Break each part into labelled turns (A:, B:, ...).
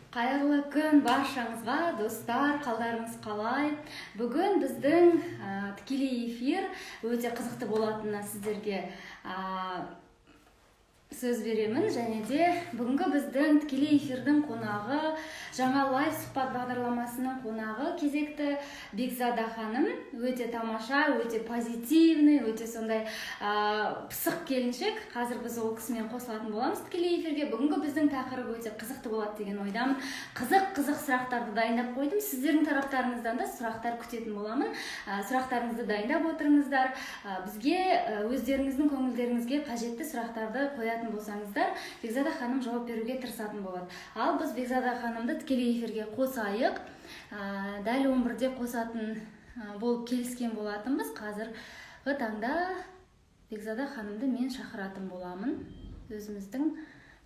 A: Қайырлы күн баршаңызға, достар, қалдарыңыз қалай? Бүгін біздің тікелей эфир өте қызықты болатынына сіздерге сөз беремін. Және де бүгінгі біздің тікелей эфирдің қонағы, жаңа лайв сұхбат бағдарламасының қонағы кезекті Бекзада ханым. Өте тамаша, өте позитивный, өте сондай пысық келіншек. Қазір біз ол кісімен қосылатын боламыз тікелей эфирге. Бүгінгі біздің тақырып өте қызықты болады деген ойдамын. Қызық сұрақтарды дайындап қойдым. Сіздердің тараптарыңыздан да сұрақтар күтетін боламын. Сұрақтарыңызды дайындап отырыңыздар. Бізге өздеріңіздің көңілдеріңізге қажетті сұрақтарды қоятын болсаңыздар, Бекзада ханым жауап беруге тырысатын болады. Ал біз Бекзада ханымды тікелей эфирге қосайық. Дәл 11-де қосатын болып келіскен болатынбыз. Қазіргі таңда Бекзада ханымды мен шақыратын боламын өзіміздің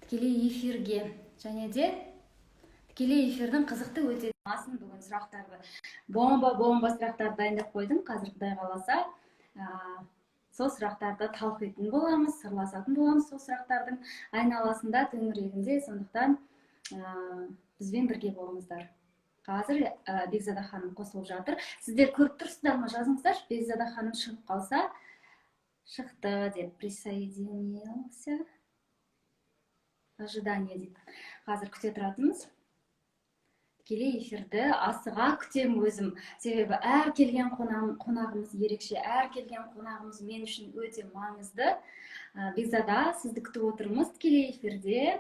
A: тікелей эфирге. Және де тікелей эфирдің қызықты өтетін асын бүгін сұрақтарды бомба сұрақтарды дайындап қойдым. Қазір Құдай қаласа сол сұрақтарды талқылайтын боламыз, сырласатын боламыз сол сұрақтардың айналасында, төңірегінде. Сондықтан бізбен бірге болыңыздар. Қазір Бекзада ханым қосылып жатыр. Сіздер көріп тұрсыздар ма? Жазыңыздар. Бекзада ханым шығып қалса, шықты деп, присоединился. Ожидание дейді. Қазір күте тұратынбыз. Тікелей эфирді асыға күтем өзім. Себебі әр келген қонағымыз ерекше, әр келген қонағымыз мен үшін өте маңызды. Бекзада, сізді күтіп отырмыз тікелей эфирде.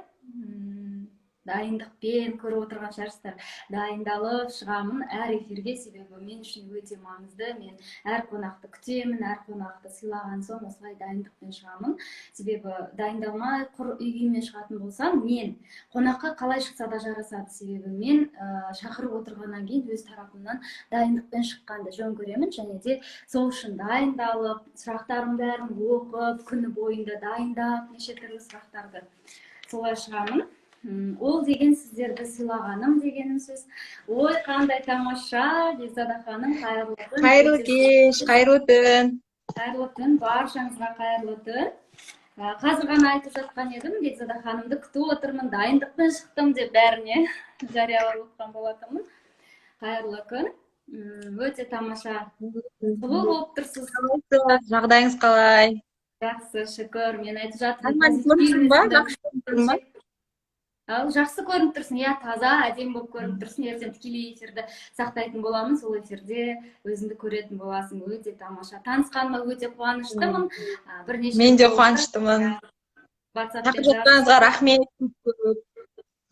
A: Дайындықпен көріп отырған шығарсыздар. Дайындалып шығамын әр эфирге, себебі мен үшін өте маңызды. Мен әр қонақты күтемін, әр қонақты сыйлаған соң осылай дайындықпен шығамын. Себебі дайындалмай құр үйге шығатын болсам, мен қонаққа қалай шықса да жарасады. Себебі мен шақырып отырғаннан кейін өз тарапымнан дайындықпен шыққанды жөн көремін. Және де сол үшін дайындалып, сұрақтарымды бәрін оқып, күні бойында дайындап, неше түрлі сұрақтарды солай шығамын. Ол деген сіздерді сыйлағаным дегенім сөз. Ой, қандай тамаша, Бекзада ханым, қайырлы күн.
B: Қайырлы кеш, қайырлы түн.
A: Қайырлы түн, баршаңызға қайырлы түн. Қазір ғана айтып жатқан едім, Бекзада ханымды күтіп отырмын, дайындықпен шықтым деп бәріне жариялап отқан болатынмын. Қайырлы күн. Өте тамаша. Сұлу болып тұрсыз.
B: Жағдайыңыз қалай?
A: Жақсы, шүкір. Мен айтып
B: жатырмын.
A: Жақсы көрініп тұрсың, таза, әдемі болып көрініп тұрсың. Ертең тікелей эфирді сақтайтын боламын, сол эфирде өзіңді көретін боласың. Өте тамаша. Танысқаныма өте қуаныштымын.
B: Мен де қуаныштымын. Шақырып жатқаныңызға рахмет.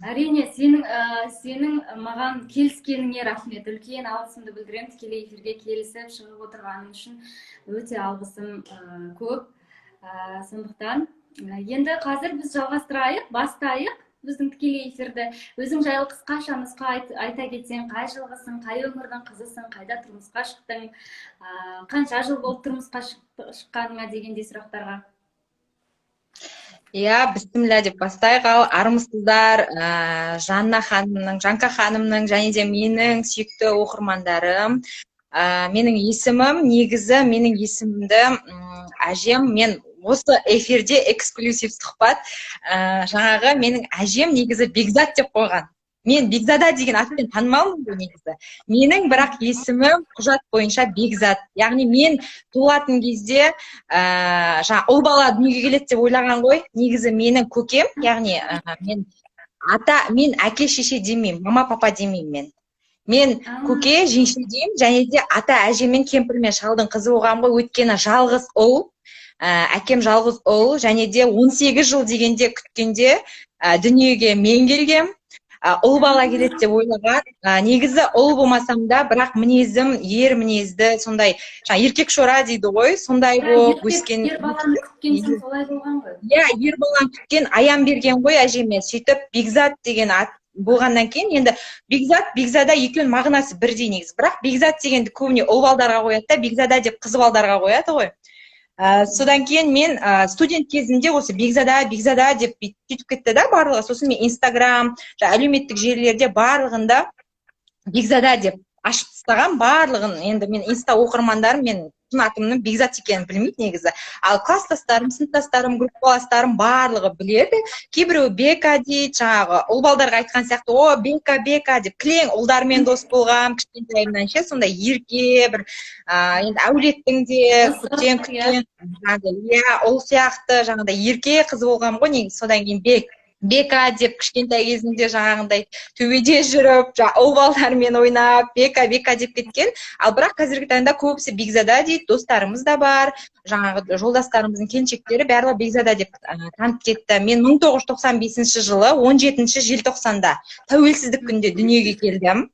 A: Әрине, сенің маған келіскеніңе рахмет. Үлкен алғысымды білдіремін. Тікелей эфирге келісіп шығып отырғаның үшін өте алғысым көп. Сондықтан енді қазір біз жалғастырайық, бастайық біздің тікелей эфирді. Өзің жайлы қысқаша нұсқа айта кетсең, қай жылғысың, қай өңірдің қызысың, қайда тұрмысқа шықтың, қанша жыл болып тұрмысқа шыққаныңа дегендей сұрақтарға.
B: Бісміллә деп бастайық. Ал армысыздар, Жанка ханымның және де менің сүйікті оқырмандарым. Менің есімімді әжем, мен осы эфирде эксклюзив сұхбат. Жаңағы менің әжем негізі Бекзат деп қойған. Мен Бекзада деген атпен танымалмын ғой негізі. Менің бірақ есімім құжат бойынша Бекзат. Яғни мен туылатын кезде ұл бала дүниеге келеді деп ойлаған ғой. Негізі менің көкем, яғни мен әке шеше демеймін, мама папа демеймін мен. Мен көке жеңше деймін, және де ата әжемен кемпір мен шалдың қызы болғанмын ғой. Өйткені жалғыз ұл, әкем жалғыз ұл, және де 18 жыл дегенде күткенде дүниеге мен келгем. Ұл бала келеді деп ойлаған. Негізі ұл болмасам да, бірақ мінезім ер мінезді, сондай еркек шора дейді ғой, сондай болып өскен.
A: Ер баланы күткенсің солай болған ғой.
B: Ер баланы күткен, аян берген ғой әжеме. Сөйтіп Бекзат деген ат болғаннан кейін, енді Бекзада екеуінің мағынасы бірдей негізі. Бірақ Бекзат дегенді көбіне ұл балдарға қояды да, Бекзада деп қыз балдарға қояды ғой. Содан кейін мен студент кезімде осы Бекзада деп сөйтіп кетті да барлығы. Сосын мен Инстаграм, әлеуметтік желілерде барлығында Бекзада деп ашып тастаған барлығын. Енді мен инста оқырмандарым, мен шын атымның бекзат екенін білмейді негізі. Ал класстастарым, сыныптастарым, группаластарым барлығы біледі. Кейбіреуі Бека дейді, жаңағы ұл балдарға айтқан сияқты, о, Бека деп кілең ұлдармен дос болғам, кішкентайымнан ше, сондай ерке бір енді әулеттің де күткен иә, ұл сияқты жаңағыдай ерке қыз болғам ғой негізі. Содан кейін Бека деп кішкентай кезінде жаңағындай төбеде жүріп, ұл балдармен ойнап, Бека деп кеткен. Ал бірақ қазіргі таңда көбісі Бекзада дейді, достарымыз да бар, жаңағы жолдастарымыздың келіншектері барлығы Бекзада деп танып кетті. Мен 1995 жылы 17 желтоқсанда тәуелсіздік күнде дүниеге келдім.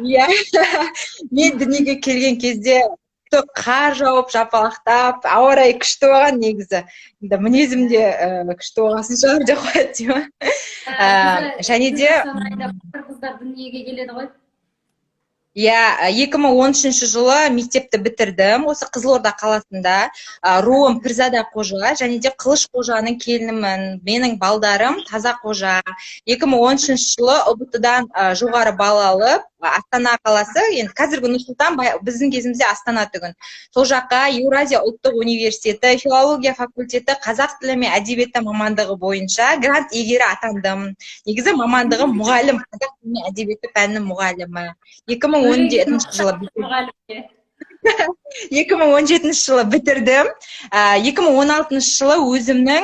B: Иә, мен дүниеге келген кезде қар жауып, жапалақтап, ауа райы күшті болған негізі. Мінезім де күшті болғасын шығар деп қояды. Және де
A: қыздар дүниеге келеді ғой.
B: Иә, 2013 жылы мектепті бітірдім. Осы Қызылорда қаласында руым Пірзада қожа, және де Қылыш қожаның келінімін. Менің балдарым Таза қожа. 2013 жылы ұбт-дан жоғары балл алып, Астана қаласы, енді қазіргі Нұрсұлтан, біздің кезімізде Астана түгін. Сол жаққа Еуразия ұлттық университеті, филология факультеті, қазақ тілі мен әдебиеті мамандығы бойынша грант иегері атандым. Негізі мамандығым мұғалім, қазақ тілі мен әдебиеті пәнінің мұғалімі. 2017 жылы бітірдім. 2016 жылы өзімнің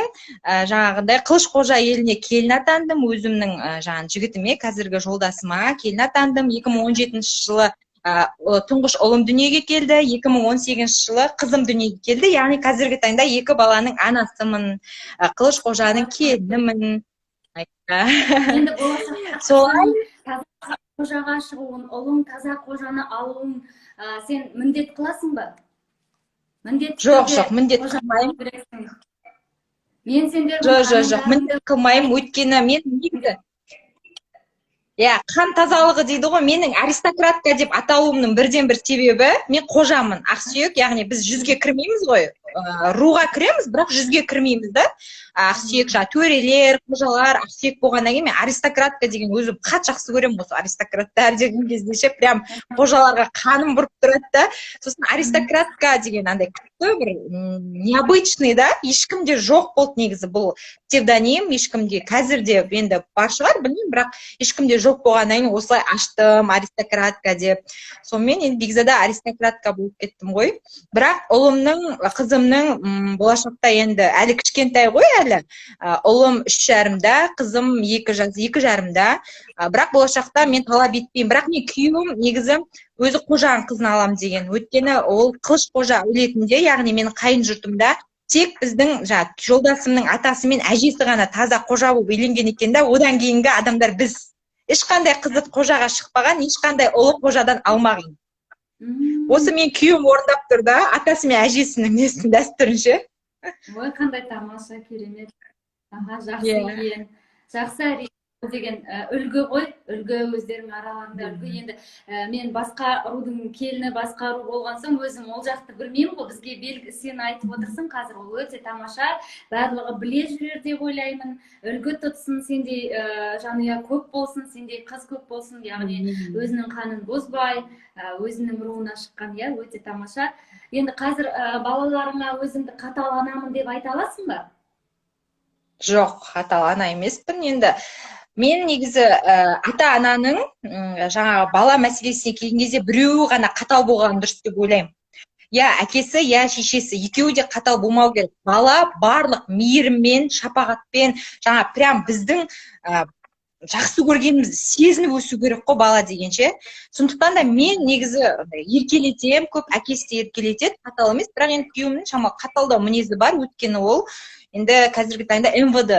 B: жаңағындай Қылыш қожа еліне келін атандым. Өзімнің жігітіме, қазіргі жолдасыма келін атандым. 2017 жылы тұңғыш ұлым дүниеге келді. 2018 жылы қызым дүниеге келді. Яғни қазіргі таңда екі баланың анасымын. Қылыш қожаның келінімін.
A: Енді болашақта қожаға шығуын, ұлың Таза қожаны алуын сен міндет қыласың ба?
B: Жоқ, міндет қылмаймын. Жоқ, міндет қылмаймын, өйткені мен негізі қан тазалығы дейді ғой, менің аристократка деп аталуымның бірден бір себебі, мен қожамын, ақсүйек, яғни біз жүзге кірмейміз ғой, руға кіреміз, бірақ жүзге кірмейміз да. Ақсүйек, төрелер, қожалар, ақсүйек болғаннан кейін мен аристократка деген өзім қатты жақсы көремін осы аристократтар деген кезде ше, прям қожаларға қаным бұрып тұрады да. Сосын аристократка деген андай күшті бір необычный да, ешкімде жоқ болды негізі бұл псевдоним, ешкімде қазірде енді бар шығар, білмеймін, бірақ ешкімде жоқ болғаннан кейін осылай аштым аристократка деп. Сонымен енді Бекзада аристократка болып кеттім ғой. Бірақ ұлымның, қызымның болашақта енді әлі кішкентай ғой әлі. Ұлым 3 жарымда, қызым 2 жарымда. Бірақ болашақта мен талап етпеймін. Бірақ мен күйеуім негізі өзі қожаның қызын алам деген. Өйткені ол Қылыш қожа әулетінде, яғни менің қайын жұртымда тек біздің жолдасымның атасы мен әжесі ғана Таза қожа болып үйленген екен да, одан кейінгі адамдар біз ешқандай қызы қожаға шықпаған, ешқандай ұлы қожадан алмаған. Осы мен күйеуім орындап тұр да, атасы мен әжесінің несін дәстүрінше.
A: Ой, қандай тамаша, керемет. Жақсы екен. Жақсы, әрине деген үлгі ғой, үлгі өздерінің араларында үлгі. Енді мен басқа рудың келіні, басқа ру болған соң өзім ол жақты білмеймін ғой, бізге белгі сен айтып отырсың, қазір ол өте тамаша, барлығы біле жүрер деп ойлаймын. Үлгі тұтсын, сендей жанұя көп болсын, сендей қыз көп болсын, яғни өзінің қанын бұзбай, өзінің руына шыққан, өте тамаша. Енді қазір балаларыңа өзіңді қатал анамын деп айта аласың ба?
B: Жоқ, қатал ана емеспін. Енді мен негізі ата-ананың жаңағы бала мәселесіне келген кезде біреуі ғана қатал болғанын дұрыс деп ойлаймын. Әкесі, шешесі, екеуі де қатал болмау керек. Бала барлық мейіріммен, шапағатпен, жаңа прям біздің жақсы көргенімізді сезініп өсу керек қой бала дегенше. Сондықтан да мен негізі еркелетем, көп әкесі де еркелетеді, қатал емес, бірақ енді күйеуімнің шамалы қаталдау мінезі бар, өйткені ол енді қазіргі таңда МВД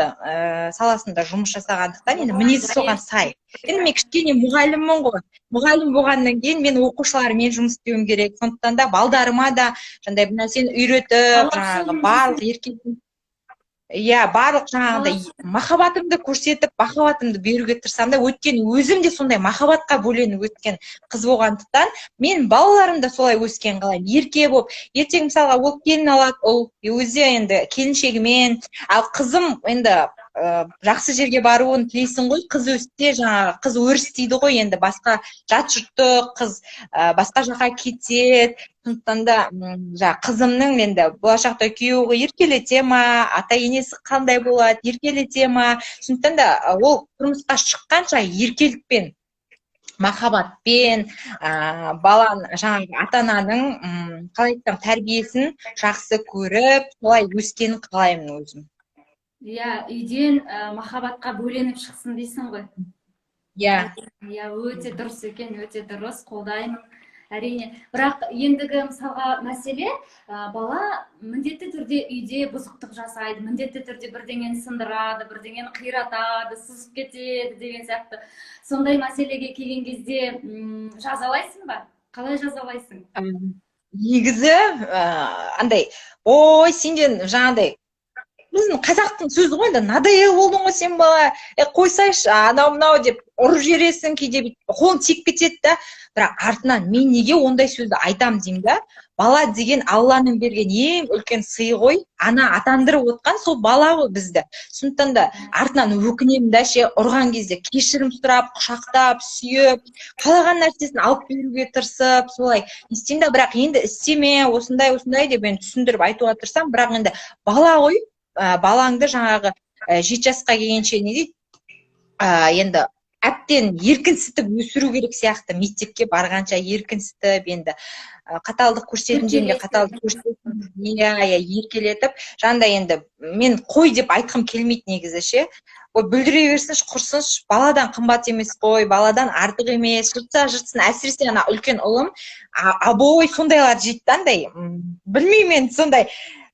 B: саласында жұмыс жасағандықтан енді мінезі соған сай. Енді мен кішкене мұғаліммін ғой. Мұғалім болғаннан кейін мен оқушылармен жұмыс істеуім керек. Сондықтан да балдарыма да жаңағыдай бір нәрсені үйретіп, жаңағы барлық еркелетіп, барлық жаңағыдай махаббатымды көрсетіп, махаббатымды беруге тырысам да, өйткені өзім де сондай махаббатқа бөленіп өткен қыз болғандықтан, мен балаларым да солай өскен қалаймын, ерке болып. Ертең мысалға ол келін алады, ол өзі енді келіншегімен, ал қызым енді жақсы жерге баруын тілейсің ғой. Қыз өссе жаңағы қыз өріс дейді ғой, енді басқа жат жұртты қыз басқа жаққа кетеді. Сондықтан да жаңағы қызымның енді болашақта күйеуі еркелете ма, ата енесі қандай болады, еркелете ма. Сондықтан да ол тұрмысқа шыққанша еркелікпен, махаббатпен баланы жаңағы ата ананың қалай айтсам тәрбиесін жақсы көріп солай өскенін қалаймын өзім.
A: Иә, үйден махаббатқа бөленіп шықсын дейсің ғой.
B: Иә.
A: Иә, өте дұрыс екен, өте дұрыс, қолдаймын. Әрине. Бірақ ендігі мысалға мәселе, бала міндетті түрде үйде бұзықтық жасайды, міндетті түрде бірдеңені сындырады, бірдеңені қиратады, сызып кетеді деген сияқты. Сондай мәселеге келген кезде жазалайсың ба? Қалай жазалайсың?
B: Негізі андай, ой, сенден жаңағыдай біздің қазақтың сөзі ғой, надоел болдың ғой сен бала, қойсайшы, анау мынау деп ұрып жібересің, кейде қолың тиіп кетеді да. Бірақ артынан мен неге ондай сөзді айтам деймін да. Бала деген Алланың берген ең үлкен сый ғой. Ана атандырып отқан сол бала ғой бізді. Сондықтан да артынан өкінемін да ше, ұрған кезде кешірім сұрап, құшақтап, сүйіп, қалаған нәрсесін алып беруге тырысып, солай істеймін да. Бірақ енді істеме, осындай деп мен түсіндіріп айтуға тырысам, бірақ енді бала ғой. Балаңды жаңағы 7 жасқа келгенше не дейді, енді әптен еркінсітіп өсіру керек сияқты. Мектепке барғанша еркінсітіп, енді қаталдық көрсететін жерінде қаталдық көрсетіп, еркелетіп, жанда енді мен қой деп айтқым келмейді негізі ше. Ой, бүлдіре берсінші, құрсыншы, баладан қымбат емес қой, баладан артық емес, жыртсын, әсіресе ана үлкен ұлым, абой сондайлар жейді андай, білмеймін, сондай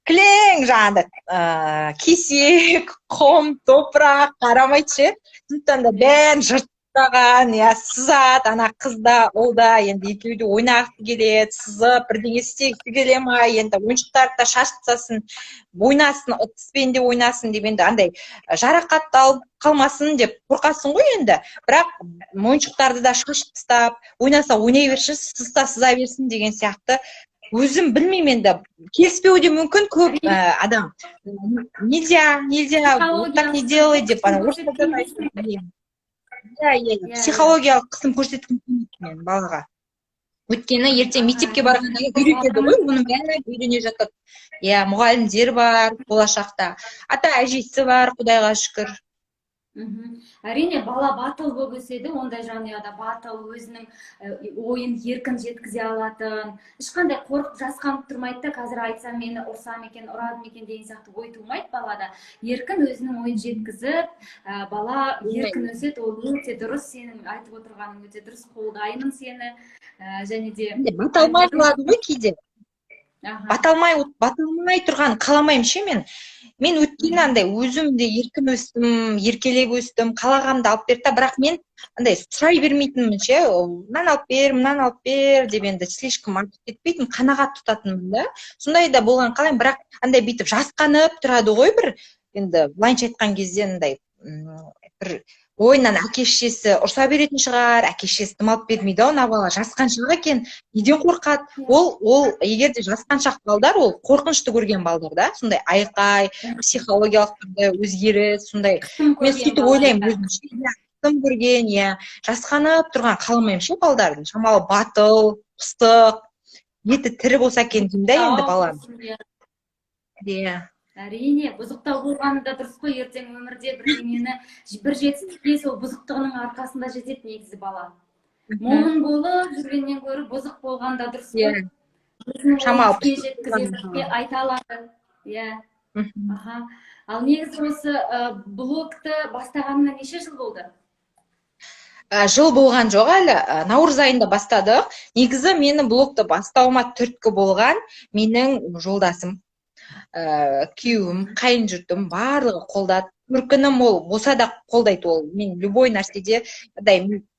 B: кілең жаңағыда кесек, құм, топырақ қарамайды ше. Сондықтан да бәрін жыртпаған, сызат, ана қызда, олда енді екеуі де ойнағысы келеді, сызып, бірдеңе істегісі келе ма, енді ойыншықтарды да шашып тастасын, ойнасын, ыдыспен де ойнасын деп, енді андай жарақат алып қалмасын деп қорқасың ғой енді. Бірақ ойыншықтарды да шашып тастап, ойнаса ойнай берсін, сызса сыза берсін деген сияқты. Өзім білмеймін енді, келіспеуі де мүмкін көп адам. Нельзя, вот так не делай деп, психологиялық қысым көрсеткім келмейді мен балаға. Өйткені ертең мектепке барғанда үйретеді ғой, оның бәрі үйрене жатады. Иә, мұғалімдер бар болашақта, ата әжесі бар, Құдайға шүкір.
A: Әрине, бала батыл болып өседі, ондай жанұяда батыл, өзінің ойын еркін жеткізе алатын, ешқандай қорқып жасқанып тұрмайды да, қазір айтсам мені ұрсам екен, ұрадым екен деген сияқты ой тумайды балада. Еркін өзінің ойын жеткізіп, бала еркін өседі, ол өте дұрыс, сенің айтып отырғаның өте дұрыс, қолдаймын сені, және де
B: баталмай қалады ғой кейде. Баталмай тұрған қаламаймын ше мен. Мен өткені андай өзім де еркін өстім, еркелеп өстім, қалағанды алып берді, бірақ мен андай сұрай бермейтінмін ше, мынаны алып бер деп, енді слишком артық кетпейтін, қанағат тұтатынмын да. Сондай да болған қалаймын, бірақ андай бүйтіп жасқанып тұрады ғой бір, енді былайынша айтқан кезде андай бір ойынан әке-шешесі ұрса беретін шығар, әке-шешесі тым алып бермейді ау, бала жасқаншақ екен, неден қорқады? Ол егер де жасқаншақ балдар, ол қорқынышты көрген балдар да, сондай айқай, психологиялық түрде өзгеріс, сондай. Мен сөйтіп ойлаймын өзімше, тым көрген, жасқанып тұрған қаламаймын ше балдардың. Шамалы батыл, пыстық, еті тірі болса екен деймін да енді балам. Иә.
A: Әрине, бұзықтау болғаны да дұрыс қой, ертең өмірде бірдеңені бір жетістікке сол бұзықтығының арқасында жетеді негізі бала. Момын болып жүргеннен гөрі бұзық болғанда дұрыс қой. Шамалы жеткізеді, айта алады. Иә. Ал негізі осы блогты бастағанына неше жыл болды?
B: Жыл болған жоқ әлі, наурыз айында бастадық. Негізі менің блогты бастауыма түрткі болған менің жолдасым. Күйеуім, қайын жұртым барлығы қолдады. Көркінім ол болса да қолдайды, ол мен любой нәрседе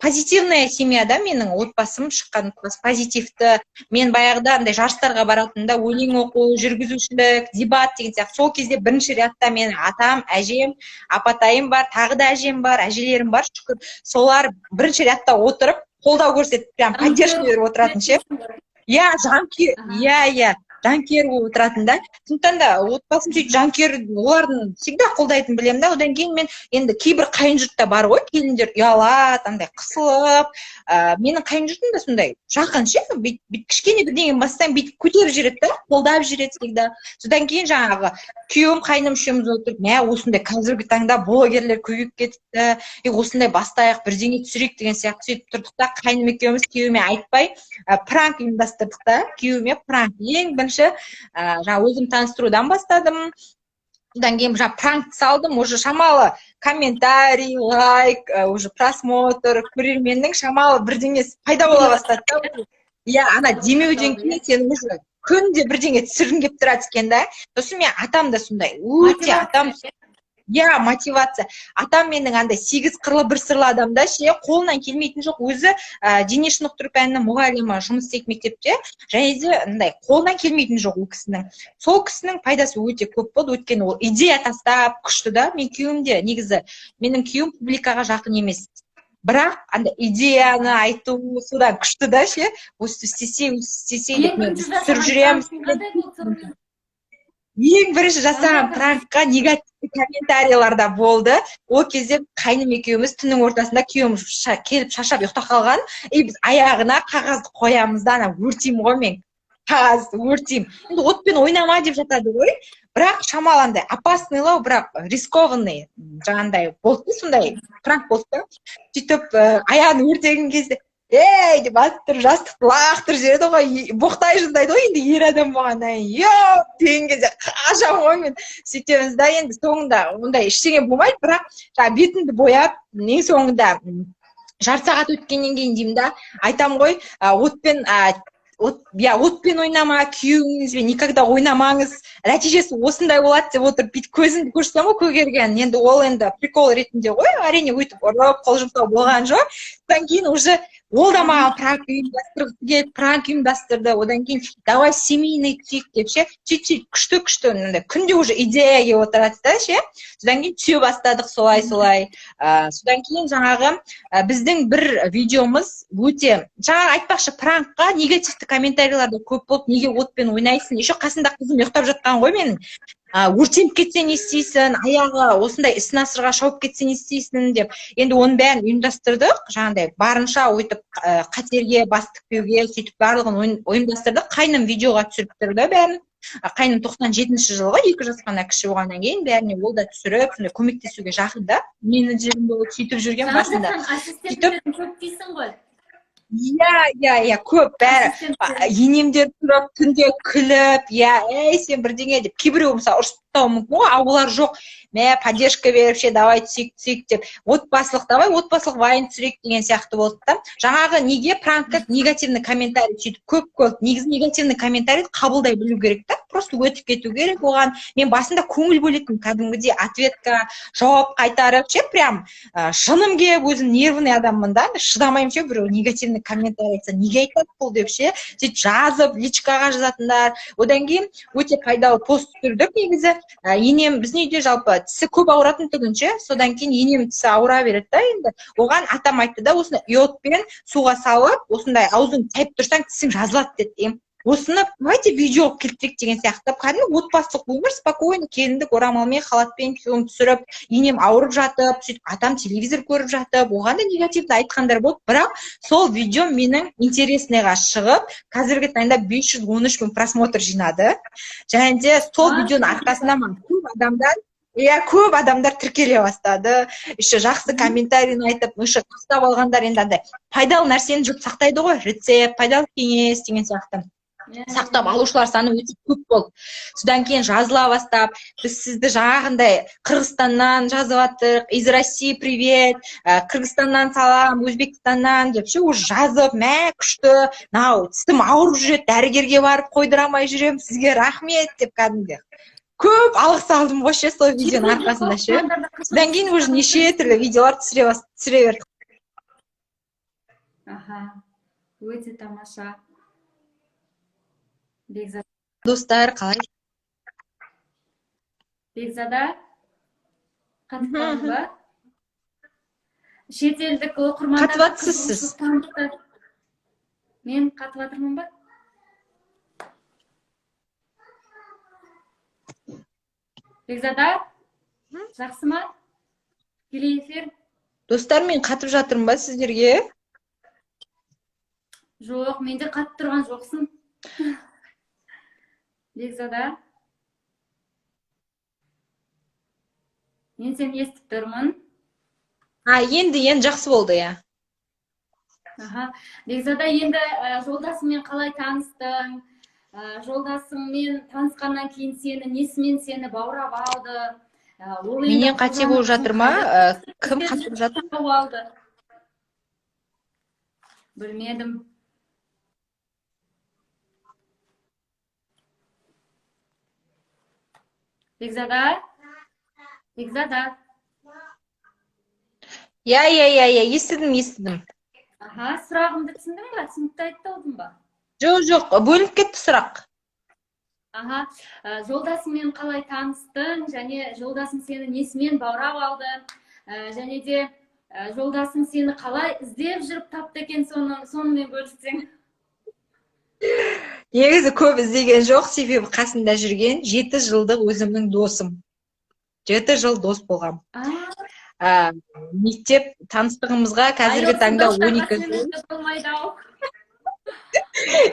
B: позитивная семьяда менің отбасым шыққан, позитивті. Мен баяғыда андай жарыстарға баратында өлең оқу, жүргізушілік, дебат деген сияқты. Сол кезде бірінші рядта менің атам, әжем, апатайым бар, тағы да әжем бар, әжелерім бар, шүкір. Солар бірінші рядта отырып қолдау көрсетіп, прям поддержка беріп отыратын ше. Иә, жанкүйер, иә. жанкүйер болып отыратын да. Сондықтан да отбасым сөйтіп жанкүйер, олардың всегда қолдайтынын білемін да. Одан кейін мен енді кейбір қайын жұртта бар ғой, келіндер ұялады, андай қысылып. Менің қайын жұртым да сондай жақын ше, бүйтіп кішкене бірдеңе бастан бүйтіп көтеріп жібереді да, қолдап жібереді всегда. Содан кейін жаңағы күйеуім, қайным үшеуміз отырып, мә осындай қазіргі таңда блогерлер көбейіп кетіпті, осындай бастайық, бірдеңе түсірейік деген сияқты сөйтіп тұрдық та, қайным екеуміз күйеуіме айтпай пранк ұйымдастырдық та, күйеуіме пранк. Ең бірінші жаңа өзім таныстырудан бастадым. Одан кейін жаңа пранк салдым, уже шамалы комментарий, лайк, уже просмотр, көрерменнің шамалы бірдеңесі пайда бола бастады да. Иә, ана демеуден кейін сен уже күнде бірдеңе түсіргің келіп тұрады екен да. Сосын мен атам да сондай, өте атам, иә, мотивация. Атам менің андай 8 қырлы бір сырлы адам да, ше, қолынан келмейтін жоқ. Өзі дене шынықтыру пәнінің мұғалімі, жұмыс істейді мектепте, және де андай қолынан келмейтін жоқ ол кісінің. Сол кісінің пайдасы өте көп болды, өйткені ол идея тастап күшті да. Мен күйеуім де негізі, менің күйеуім публикаға жақын емес. Бірақ андай идеяны айту содан күшті да, ше. Осы істесе деп мен түсіріп жүремін. Ең бірінші жасаған пранкқа негативті комментарийлар да болды. Ол кезде қайным екеуміз түннің ортасында күйеуім келіп шаршап ұйықтап қалған. Біз аяғына қағазды қоямыз да, ана өртеймін ғой мен. Қағазды өртеймін. Енді отпен ойнама деп жатады ғой. Бірақ шамаландай опаснылау, бірақ рискованный жаңағындай болды, сондай пранк болды. Сөйтіп аяғын өртеген кезде ей деп аттыр, жастықты лақтырып жібереді ғой, боқтай жаздайды ғой, енді ер адам болғаннан кейін деген кезде қашамын ғой мен. Сөйтеміз да, енді соңында ондай ештеңе болмайды, бірақ жаңа бетімді бояп, ең соңында жарты сағат өткеннен кейін деймін да, айтам ғой, отпен ойнама, күйеуіңізбен никогда ойнамаңыз, нәтижесі осындай болады деп отырып, бүйтіп көзімді көрсетсем ғой көгерген, енді ол енді прикол ретінде ғой, әрине өйтіп ұрып, қол жұмсау болған жоқ. Содан кейін уже ол да маған пранк ұйымдастырды, одан кейін давай семейный түсейік деп ше, сөйтіп күшті, күнде уже идея келіп отырады да ше, содан кейін түсе бастадық солай. Содан кейін жаңағы біздің бір видеомыз өте, жаңағы айтпақшы пранкқа негативті комментарийлар да көп болды, неге отпен ойнайсың, еще қасында қызым ұйықтап жатқан ғой менің. Өртеніп кетсе не істейсің, аяғы осындай ісін асырға шауып кетсе не істейсің деп. Енді оның бәрін ұйымдастырдық, жаңағыдай барынша өйтіп қатерге бас тікпеуге, сөйтіп барлығын ұйымдастырдық. Қайным видеоға түсіріп тұрды бәрін. Қайным 97-ші жылғы, 2 жасқана кіші болғаннан кейін бәріне ол да түсіріп, сондай көмектесуге жақын да. Менеджерім болып сөйтіп жүрген басында.
A: Ассистенттердің көп дейсің ғой.
B: Иә, көп бәрі. Енемдер тұрып, түнде күліп, сен бірдеңе деп. Кейбіреу мысалы ұрысып тастауы мүмкін, олар жоқ. Мә, поддержка беріп ше, давай түсейік деп. Отбасылық вайн түсірейік деген сияқты болды да. Жаңағы неге пранкқа негативный комментарий сөйтіп көп. Негізі негативный комментарий қабылдай білу керек та. Просто өтіп кету керек оған. Мен басында көңіл бөлетін, кәдімгідей ответка, жауап қайтарып ше, прям шыным келіп, өзім нервный адаммын да. Шыдамаймын ше, біреу негативный комментарий айтса, неге айтады бұл деп ше. Сөйтіп жазып, личкаға жазатындар. Одан кейін өте пайдалы пост түсірдік негізі. Енем біздің үйде жалпы тісі көп ауыратын түгінше, содан кейін енем тісі ауыра береді да, енді оған атам айтты да, осыны йодпен суға салып, осындай аузын тайып тұрсаң тісің жазылады деді. Осыны давайте видео келтірейік деген сияқты. Кәдімгі отбасылық өмір, спокойно келіндік орамалмен, халатпен күйеуім түсіріп, енем ауырып жатып, сөйтіп атам телевизор көріп жатып, оған да негативді айтқандар болды. Бірақ сол видео менің интересныйға шығып, қазіргі таңда 513 000 просмотр жинады. Және де сол видеоның арқасында көп адамдар тіркеле бастады. Еще жақсы комментарийін айтып, тастап алғандар енді андай пайдалы нәрсені жұрт сақтайды ғой, рецепт, пайдалы кеңес деген сияқты. Сақтап алушылар саны өте көп болды. Содан кейін жазыла бастап, біз сізді жаңағындай Қырғызстаннан жазып жатырық, из России привет, Қырғызстаннан салам, Өзбекстаннан деп ше, жазып, мә күшті, тісім ауырып жүреді, дәрігерге барып қойдырамай жүремін, сізге рахмет деп кәдімгі. Көп алғыс алдым ғой ше, сол видеоның арқасында ше. Содан кейін уже неше түрлі видеолар түсіре бердік.
A: Өте тамаша. Бекзада.
B: Достар, қалай?
A: Бекзада, қатып қалды ба? Шетелдік оқырмандар
B: қатып атсыз сіз.
A: Мен қатып атырмын ба? Бекзада, жақсы ма? Тікелей эфир?
B: Достар, мен қатып жатырмын ба сіздерге?
A: Жоқ, менде қатып тұрған жоқсың. Бекзада, мен сені естіп тұрмын.
B: Енді жақсы болды, я.
A: Аха. Бекзада, енді жолдасыңмен қалай таныстың? Жолдасыңмен танысқаннан кейін несімен сені баурап алды?
B: Менен қате болып жатыр ма? Кім қатып жатыр?
A: Білмедім. Бекзада? Бекзада?
B: Естідім.
A: Аха, сұрағымды түсіндің ба? Түсінікті айтты олдың ба?
B: Жоқ, бөлініп кетті сұрақ.
A: Аха, жолдасыңмен қалай таныстың, және жолдасың сені несімен баурап алды, және де жолдасың сені қалай іздеп жүріп тапты екен, сонымен бөліссең.
B: Негізі көп іздеген жоқ, себебі қасында жүрген 7 жылдық өзімнің досым. 7 жыл дос болғам. Мектеп таныстығымызға қазіргі таңда 12 жыл.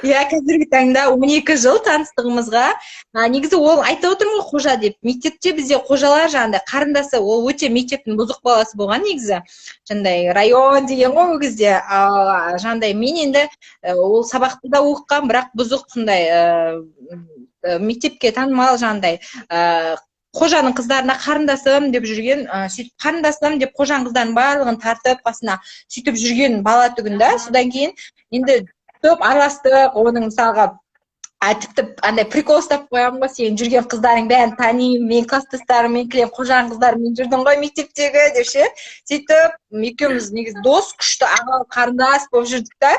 B: Қазіргі таңда 12 жыл таныстығымызға. Негізі ол айтып отырмын ғой, қожа деп. Мектепте бізде қожалар жаңағыдай қарындасы, ол өте мектептің бұзық баласы болған негізі. Жаңағыдай район деген ғой ол кезде. Жаңағыдай мен енді ол сабақты да оқыған, бірақ бұзық сондай мектепке танымал жаңағыдай қожаның қыздарына қарындасым деп жүрген, сөйтіп қарындасым деп қожаның қыздарын барлығын тартып қасына сөйтіп жүрген бала түгінде. Содан кейін енді көп араластық, оның мысалға тіпті андай прикол ұстап қоямын ғой, сен жүрген қыздарың бәрін танимын, мен класстастарыммен келем, қожаның қыздарымен жүрдің ғой мектептегі деп ше. Сөйтіп екеуміз негізі дос, күшті аға қарындас болып жүрдік та,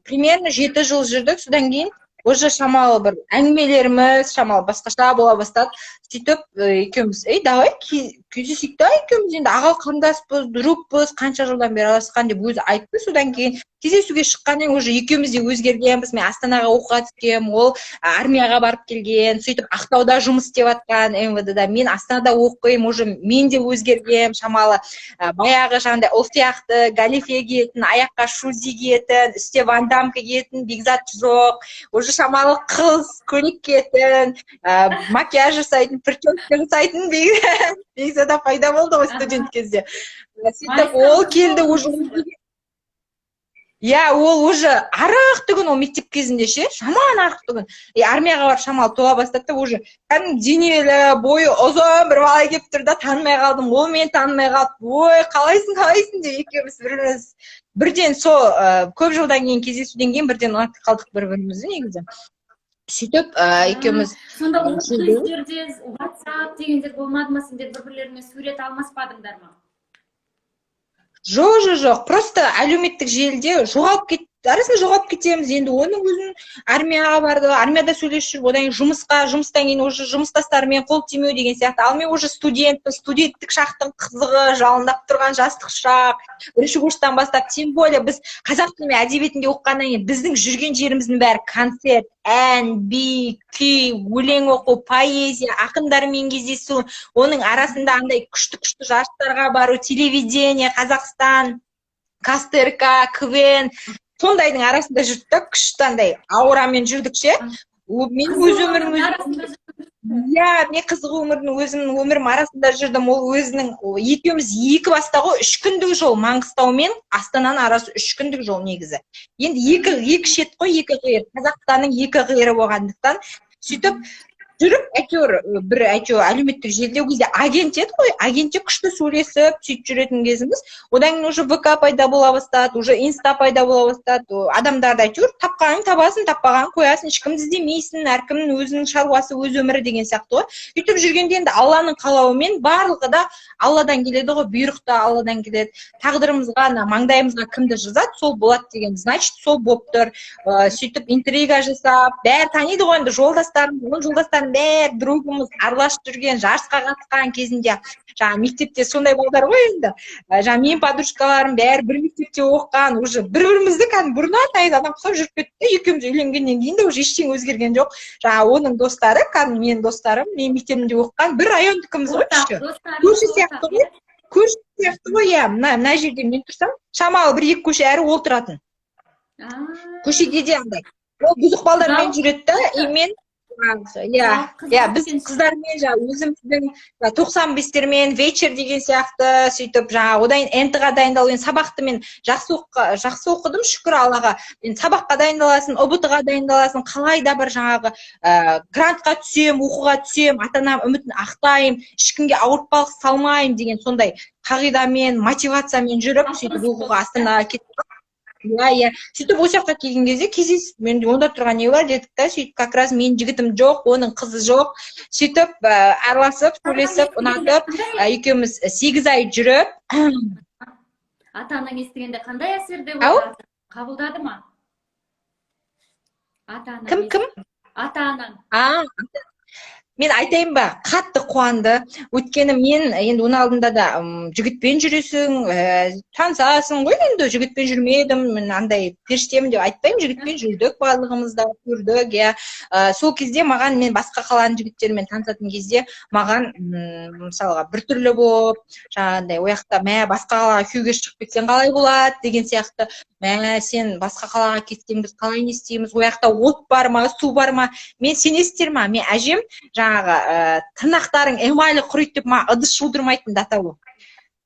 B: примерно 7 жыл жүрдік. Содан кейін уже шамалы бір әңгімелеріміз шамалы басқаша бола бастады. Сөйтіп екеуміз, давай кездесейік та, екеуміз енді аға қарындаспыз, другпыз, қанша жылдан бері араласқан деп өзі айтты. Содан кейін кездесуге шыққаннан уже екеуміз де өзгергенбіз. Мен Астанаға оқуға түскем, ол армияға барып келген, сөйтіп Ақтауда жұмыс істеп жатқан МВД-да. Мен Астанада оқимын, уже мен де өзгергем, шамалы баяғы жаңағыдай ұл сияқты галифе киетін, аяққа шузи киетін, үсте вандамка киетін Бекзат жоқ. Уже шамалы қыз, көйлек киетін, макияж жасайтын, прическа жасайтын Бекзада пайда болды ғой студент кезде. Сөйтіп ол келді уже. Ол уже арақ түгін, ол мектеп кезінде ше, шаман арақ түгін. Армияға барып шамалы тола бастады да, уже денелі, бойы ұзын бір бала келіп тұр да, танымай қалдым, ол мені танымай қалды. Ой, қалайсың деп екеуміз біріміз бірден сол көп жылдан кейін кездесуден кейін бірден ұнатып қалдық бір-бірімізді негізі. Сөйтіп екеуміз.
A: Сонда ол кездерде WhatsApp дегендер болмады ма, сендер бір-бірлерімен сурет алмаспадыңдар ма?
B: Жоқ, просто әлеуметтік желіде арасында жоғалып кетеміз. Енді оның өзін армияға барды, армияда сөйлесіп жүріп, одан кейін жұмыстан кейін уже жұмыстастарымен қол тимеу деген сияқты. Ал мен уже студенттік шақтың қызығы, жалындап тұрған жастық шақ, бірінші курстан бастап, тем более біз қазақ тілі мен әдебиетінде оқығаннан кейін біздің жүрген жеріміздің бәрі концерт, ән, би, күй, өлең оқу, поэзия, ақындармен кездесу, оның арасында андай күшті жарыстарға бару, телевидение, Қазақстан, КСТРК, КВН, сондайдың арасында жүрдік та, күшті андай аурамен жүрдік ше. Мен өз өмірім мен қызық өмірдің өмірім арасында жүрдім. Ол өзінің, екеуміз 2 баста ғой, 3 күндік жол, Маңғыстау мен Астананың арасы 3 күндік жол негізі. Енді екі шет қой, 2 қиыр, Қазақстанның 2 қиыры болғандықтан сөйтіп жүріп, әйтеуір әлеуметтік желіде ол кезде агент еді ғой, агентте күшті сөйлесіп, сөйтіп жүретін кезіміз. Одан кейін уже ВК пайда бола бастады, уже Инста пайда бола бастады. Адамдарды әйтеуір тапқанын табасың, таппағанын қоясың, ешкімді іздемейсің, әркімнің өзінің шаруасы, өз өмірі деген сияқты ғой. Сөйтіп жүргенде енді Алланың қалауымен барлығы да Алладан келеді ғой, бұйрық та Алладан келеді. Тағдырымызға, маңдайымызға кімді жазады, сол болады деген, значит, сол болып тұр. Сөйтіп интрига жасап, бәрі таниды ғой енді жолдастарым балдардың бәрі другымыз араласып жүрген, жарысқа қатысқан кезінде жаңағы мектепте сондай балдар ғой енді. Жаңағы менің подружкаларым бәрі бір мектепте оқыған, уже бір-бірімізді кәдімгі бұрыннан тайыз адам ұқсап жүріп кетті. Екеуміз үйленгеннен кейін де уже ештеңе өзгерген жоқ. Жаңағы оның достары, кәдімгі менің достарым, менің мектебімде оқыған, бір райондікіміз ғой еще. Көрші сияқты ғой. Көрші сияқты ғой, иә. Мына жерде мен тұрсам, шамалы бір-екі көше әрі ол тұратын. Көшеде де андай. Ол бұзық балдармен жүреді да, и мен біз қыздармен жаңағы өзіміздің 95-термен вечер деген сияқты сөйтіп жаңағы одан НТ-ға дайындалу, енді сабақты мен жақсы оқыдым, шүкір Аллаға. Енді сабаққа дайындаласың, ОБТ-ға дайындаласың, қалай да бір жаңағы грантқа түсем, оқуға түсем, ата-анам үмітін ақтайым, ешкімге ауыртпалық салмайым деген сондай қағидамен, мотивациямен жүріп, сөйтіп оқуға Астанаға кеттім. Иә. Сөйтіп осы жаққа келген кезде кездесіп, мен онда тұрған не бар дедік та, сөйтіп как раз менің жігітім жоқ, оның қызы жоқ. Сөйтіп араласып, сөйлесіп, ұнатып, екеуміз 8 ай жүріп.
A: Ата-анаң естігенде қандай әсерде болды? Қабылдады ма?
B: Кім?
A: Ата-анаң.
B: Мен айтайын ба, қатты қуанды. Өйткені мен енді оның алдында да жігітпен жүресің, танысасың ғой, енді жігітпен жүрмедім, мен андай періштемін деп айтпаймын, жігітпен жүрдік, барлығымыз да көрдік, иә. Сол кезде маған, мен басқа қаланың жігіттерімен танысатын кезде маған мысалға біртүрлі болып, жаңағындай ояқта басқа қалаға күйеуге шығып кетсең қалай болады деген сияқты, сен басқа қалаға кетсең біз қалай не істейміз, ояқта от бар ма, су бар ма, мен сенесіздер ма, мен әжем жаңағы тырнақтарың эмалі құриды деп маған ыдыс жудырмайтын до того.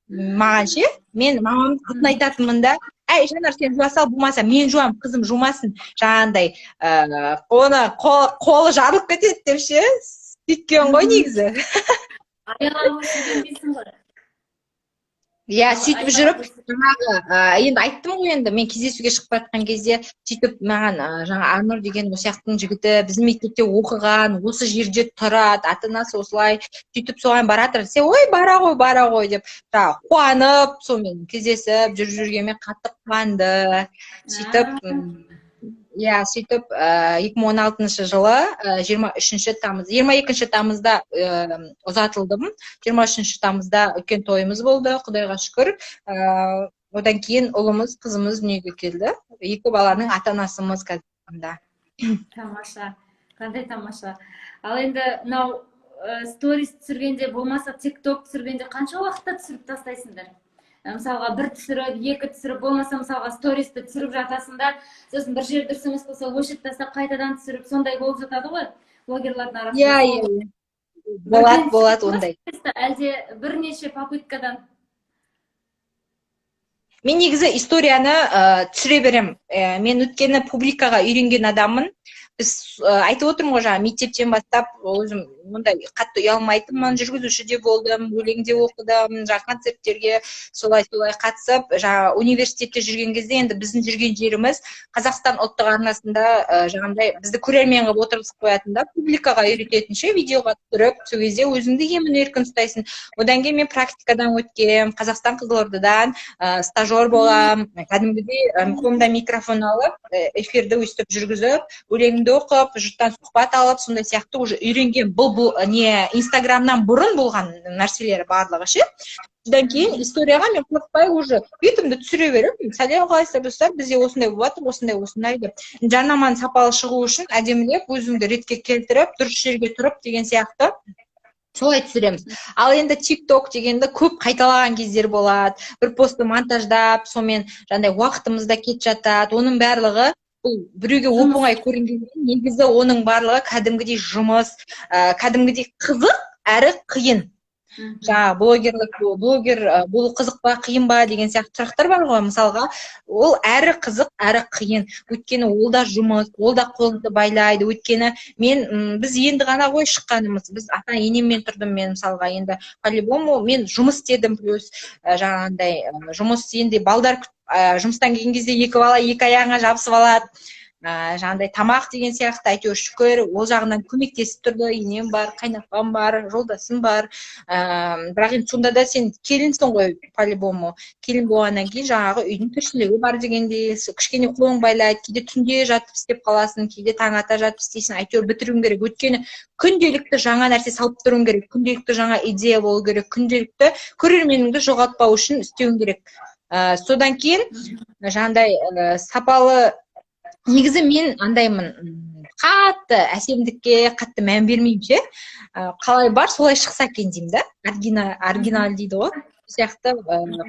B: Маған ше, мен мамамның атын айтатынмын да, әй Жанар сен жуа сал, болмаса мен жуам, қызым жумасын, жаңағындай оны қолы жарылып кетеді деп ше, сөйткен ғой негізі.
A: Аяғыңыз жүргендейсің ғой.
B: Иә, сөйтіп жүріп, жаңағы, енді айттым ғой енді, мен кездесуге шығып жатқан кезде, сөйтіп маған жаңа Арнұр деген осы сияқтың жігіті біздің мектепте оқыған, осы жерде тұрады, ата-анасы осылай, сөйтіп соған баратыр. Десе, ой, бара ғой деп, қуанып, сонымен кездесіп, жүргенмен қатты қуанды. Сөйтіп, иә, сөйтіп 2016 жылы 22 тамызда ұзатылдым. 23 тамызда үлкен тойымыз болды, Құдайға шүкір. Одан кейін ұлымыз, қызымыз дүниеге келді. 2 баланың ата-анасымыз қазірде.
A: Тамаша, қандай тамаша. Ал енді мынау сторис түсіргенде, болмаса TikTok түсіргенде қанша уақытта түсіріп тастайсыңдар? Мысалға бір түсіріп, 2 түсіріп, болмаса мысалға стористі түсіріп жатасыңдар, сосын бір жер дұрыс емес болса өшіріп тастап қайтадан түсіріп, сондай болып жатады ғой блогерлардың арасында.
B: Иә. Болады ондай.
A: Әлде бірнеше попыткадан?
B: Мен негізі историяны түсіре берем. Мен өткені публикаға үйренген адаммын. Біз айтып отырмын ғой, жаңа мектептен бастап өзім мұндай қатты ұялмайтынмын, жүргізуші де болдым, өлеңде оқыдым, жаңа концерттерге солай қатысып, жаңа университетте жүрген кезде енді біздің жүрген жеріміз Қазақстан ұлттық арнасында жаңағындай бізді көрермен қылып отырғызып қоятын да, публикаға үйрететінше видеоға түсіріп, сол кезде өзіңді емін-еркін ұстайсың. Одан кейін мен практикадан өткем, Қазақстан Қызылордадан стажер болам, кәдімгідей қолымда микрофон алып, эфирді өстіп жүргізіп, өлеңді оқып, жұрттан сұхбат алып, сондай сияқты уже үйренген. Бұл не Инстаграмнан бұрын болған нәрселері барлығы ше. Содан кейін историяға мен қорықпай уже бетімді түсіре беремін. Сәлем қалайсыздар достар, бізде осындай болып жатыр, осындай деп. Жарнаманың сапалы шығу үшін әдемілеп, өзіңді ретке келтіріп, дұрыс жерге тұрып деген сияқты солай түсіреміз. Ал енді TikTok дегенді көп қайталаған кездер болады. Бір постты монтаждап, сонымен жаңағыдай уақытымыз да кетіп жатады. Оның барлығы бұл біреуге оп-оңай көрінгенмен, негізі оның барлығы кәдімгідей жұмыс, кәдімгідей қызық әрі қиын. Жаңа блогер болу қызық па, қиын ба деген сияқты сұрақтар бар ғой, мысалға, ол әрі қызық, әрі қиын. Өйткені ол да жұмыс, ол да қолыңды байлайды. Өйткені біз енді ғана ғой шыққанымыз, біз ата-енеммен тұрдым мен мысалға, енді по-любому мен жұмыс істедім, плюс жаңағындай жұмыс енді балдар жұмыстан келген кезде 2 бала 2 аяғыңа жабысып алады. жаңағыдай тамақ деген сияқты әйтеуір шүкір ол жағынан көмектесіп тұрды. Енем бар, қайнапам бар, жолдасым бар. Бірақ енді сонда да сен келінсің ғой, по-любому. Келін болғаннан кейін жаңағы үйдің тіршілігі бар дегендей, кішкене қолың байлайды, кейде түнде жатып істеп қаласың, кейде таң ата жатып істейсің, әйтеуір бітіруің керек. Өйткені күнделікті жаңа нәрсе салып тұруың керек, күнделікті жаңа идея болу керек, күнделікті көрерменіңді жоғалтпау үшін істеуің керек. Содан кейін жаңағыдай сапалы, негізі мен андаймын, қатты әсемдікке қатты мән бермеймін ше. Қалай бар солай шықса екен деймін да. Оригинал дейді ғой. Сияқты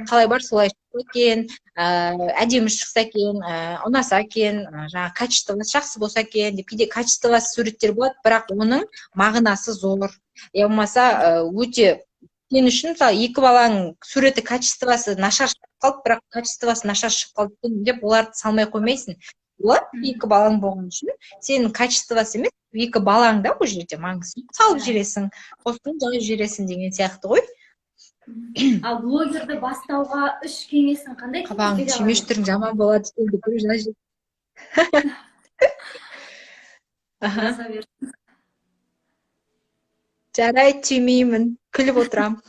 B: қалай бар солай шықса екен, әдемі шықса екен, ұнаса екен, жаңағы качествосы жақсы болса екен деп. Кейде качествосы суреттер болады, бірақ оның мағынасы зор. Я болмаса өте сен үшін мысалы екі баланың суреті качествосы нашар шығып қалды, бірақ качествосы нашар шығып қалды деп оларды салмай қоймайсың. Олар екі балаң болған үшін сенің качествосы емес, екі балаң да бұл жерде маңызды. Салып жібересің, қостың жағып жібересің деген сияқты ғой.
A: Ал блогерді бастауға 3 кеңесің қандай?
B: Қабағың түймеш түрің жаман болады деп көріп жазып. Жарайды, түймеймін, күліп отырам.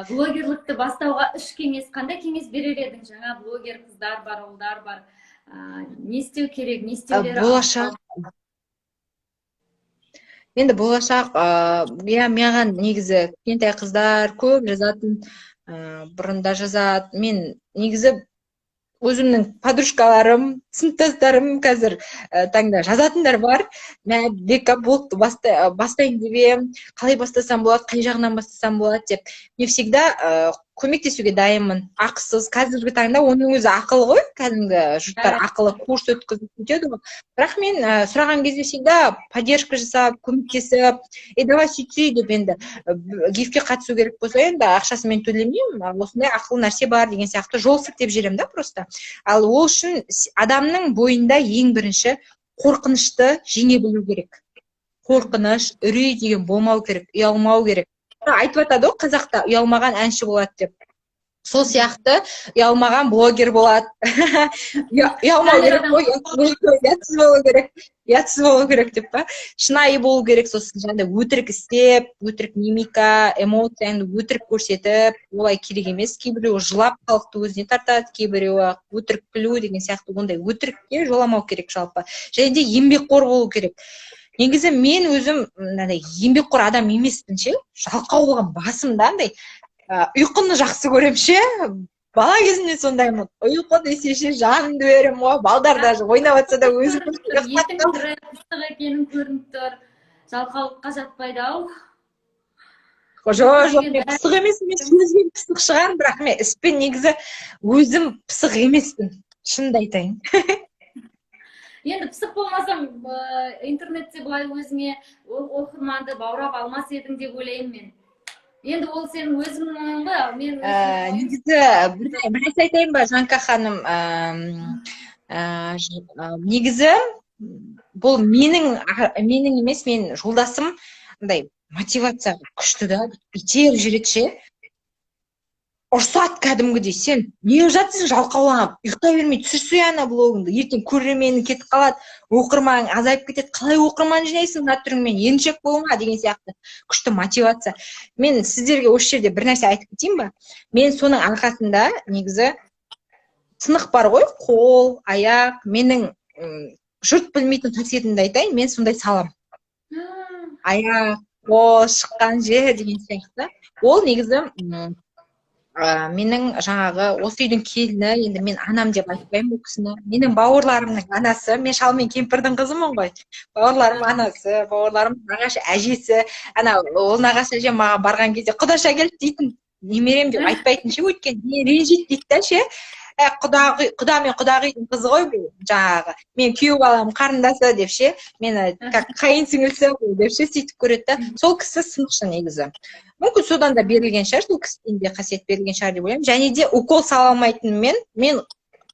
A: Блогерлікті бастауға 3 кеңес, қандай кеңес берер едің? Жаңа блогер қыздар бар, ұлдар бар. Не істеу керек, не істеулері?
B: Болашақ. Енді болашақ, маған негізі кішкентай қыздар көп жазатын, бұрында жазады. Мен негізі өзімнің подружкаларым, сыныптастарым қазір таңда жазатындар бар. Мен блогты бастайын деп едім, қалай бастасам болады, қай жағынан бастасам болады деп. Мен всегда көмектесуге дайынмын, ақысыз. Қазіргі таңда оның өзі ақылы ғой, кәдімгі жұрттар ақылы курс өткізіп өтеді ғой. Бірақ мен сұраған кезде всегда поддержка жасап, көмектесіп, давай сөйтсей деп, енді гифке қатысу керек болса, енді ақшасын мен төлемеймін, осындай ақылы нәрсе бар деген сияқты жол сілтеп жіберемін да просто. Ал ол үшін адамның бойында ең бірінші қорқынышты жеңе білу керек. Қорқыныш, үрей деген болмау керек, ұялмау керек. Айтып жатады ғой қазақта, ұялмаған әнші болады деп. Сол сияқты ұялмаған блогер болады. Ұялмау керек қой, ұятсыз болу керек. Ұятсыз болу керек деп па. Шынайы болу керек, сосын жаңағыдай өтірік істеп, өтірік мимика, эмоцияны өтірік көрсетіп, олай керек емес. Кейбіреуі жылап халықты өзіне тартады, кейбіреуі өтірік күлу деген сияқты, ондай өтірікке жоламау керек жалпы. Және де еңбекқор болу керек. Негізі мен өзім еңбекқор адам емеспін ше, жалқау болған басымда андай ұйқыны жақсы көрем ше. Бала кезімде сондаймын. Ұйқы десе ше жанымды берем, балдар даже ойнап жатса да өзім
A: ертең пысық екенің көрініп тұр. Жалқаулыққа жатпайды-ау.
B: Жоқ, мен пысық емеспін, сөзбен пысық шығармын, бірақ мен іспен негізі өзім пысық емеспін. Шынымды айтайын.
A: Енді пысық болмасам, интернетте былай өзіңе оқырманды баурап алмас едің деп ойлаймын мен. Енді ол сенің өзіңнің ғой, мен өзім.
B: Негізі, бір нәрсе айтайын ба, Жанка ханым, негізі, бұл менің емес, мен жолдасым, мотивация күшті да, итер жүреді ше. Ұрсат кәдімгідей, сен не жатсың жалқауланып, ұйықтай бермей түсірсе ана блогыңды, ертең көрерменің кетіп қалады, оқырманың азайып кетеді, қалай оқырман жинайсың мына түріңмен, еріншек болма деген сияқты күшті мотивация. Мен сіздерге осы жерде бір нәрсе айтып кетейін ба? Мен соның арқасында негізі сынық бар ғой, қол, аяқ, менің жұрт білмейтін қасиетімді айтайын, мен сондай салам. Аяқ, қол, шыққан жер деген сияқты. Ол негізі менің жаңағы осы үйдің келіні, енді мен анам деп айтпаймын бұл кісіні. Менің бауырларымның анасы, мен шал мен кемпірдің қызымын ғой. Бауырларым анасы, бауырларым нағашы әжесі. Ол нағашы әжем маған барған кезде құдаша келді дейтін, немерем деп айтпайтын ше, өйткені ренжиді дейді да ше. Құда мен құдағидың қызы ғой бұл жаңағы. Мен күйеу балам қарындасы деп ше, мені как қайын сіңілісі деп ше сөйтіп көреді да. Сол кісі сынықшы негізі. Мүмкін содан да берілген шығар, сол кісіден де қасиет берілген шығар деп ойлаймын. Және де укол сала алмайтынымен мен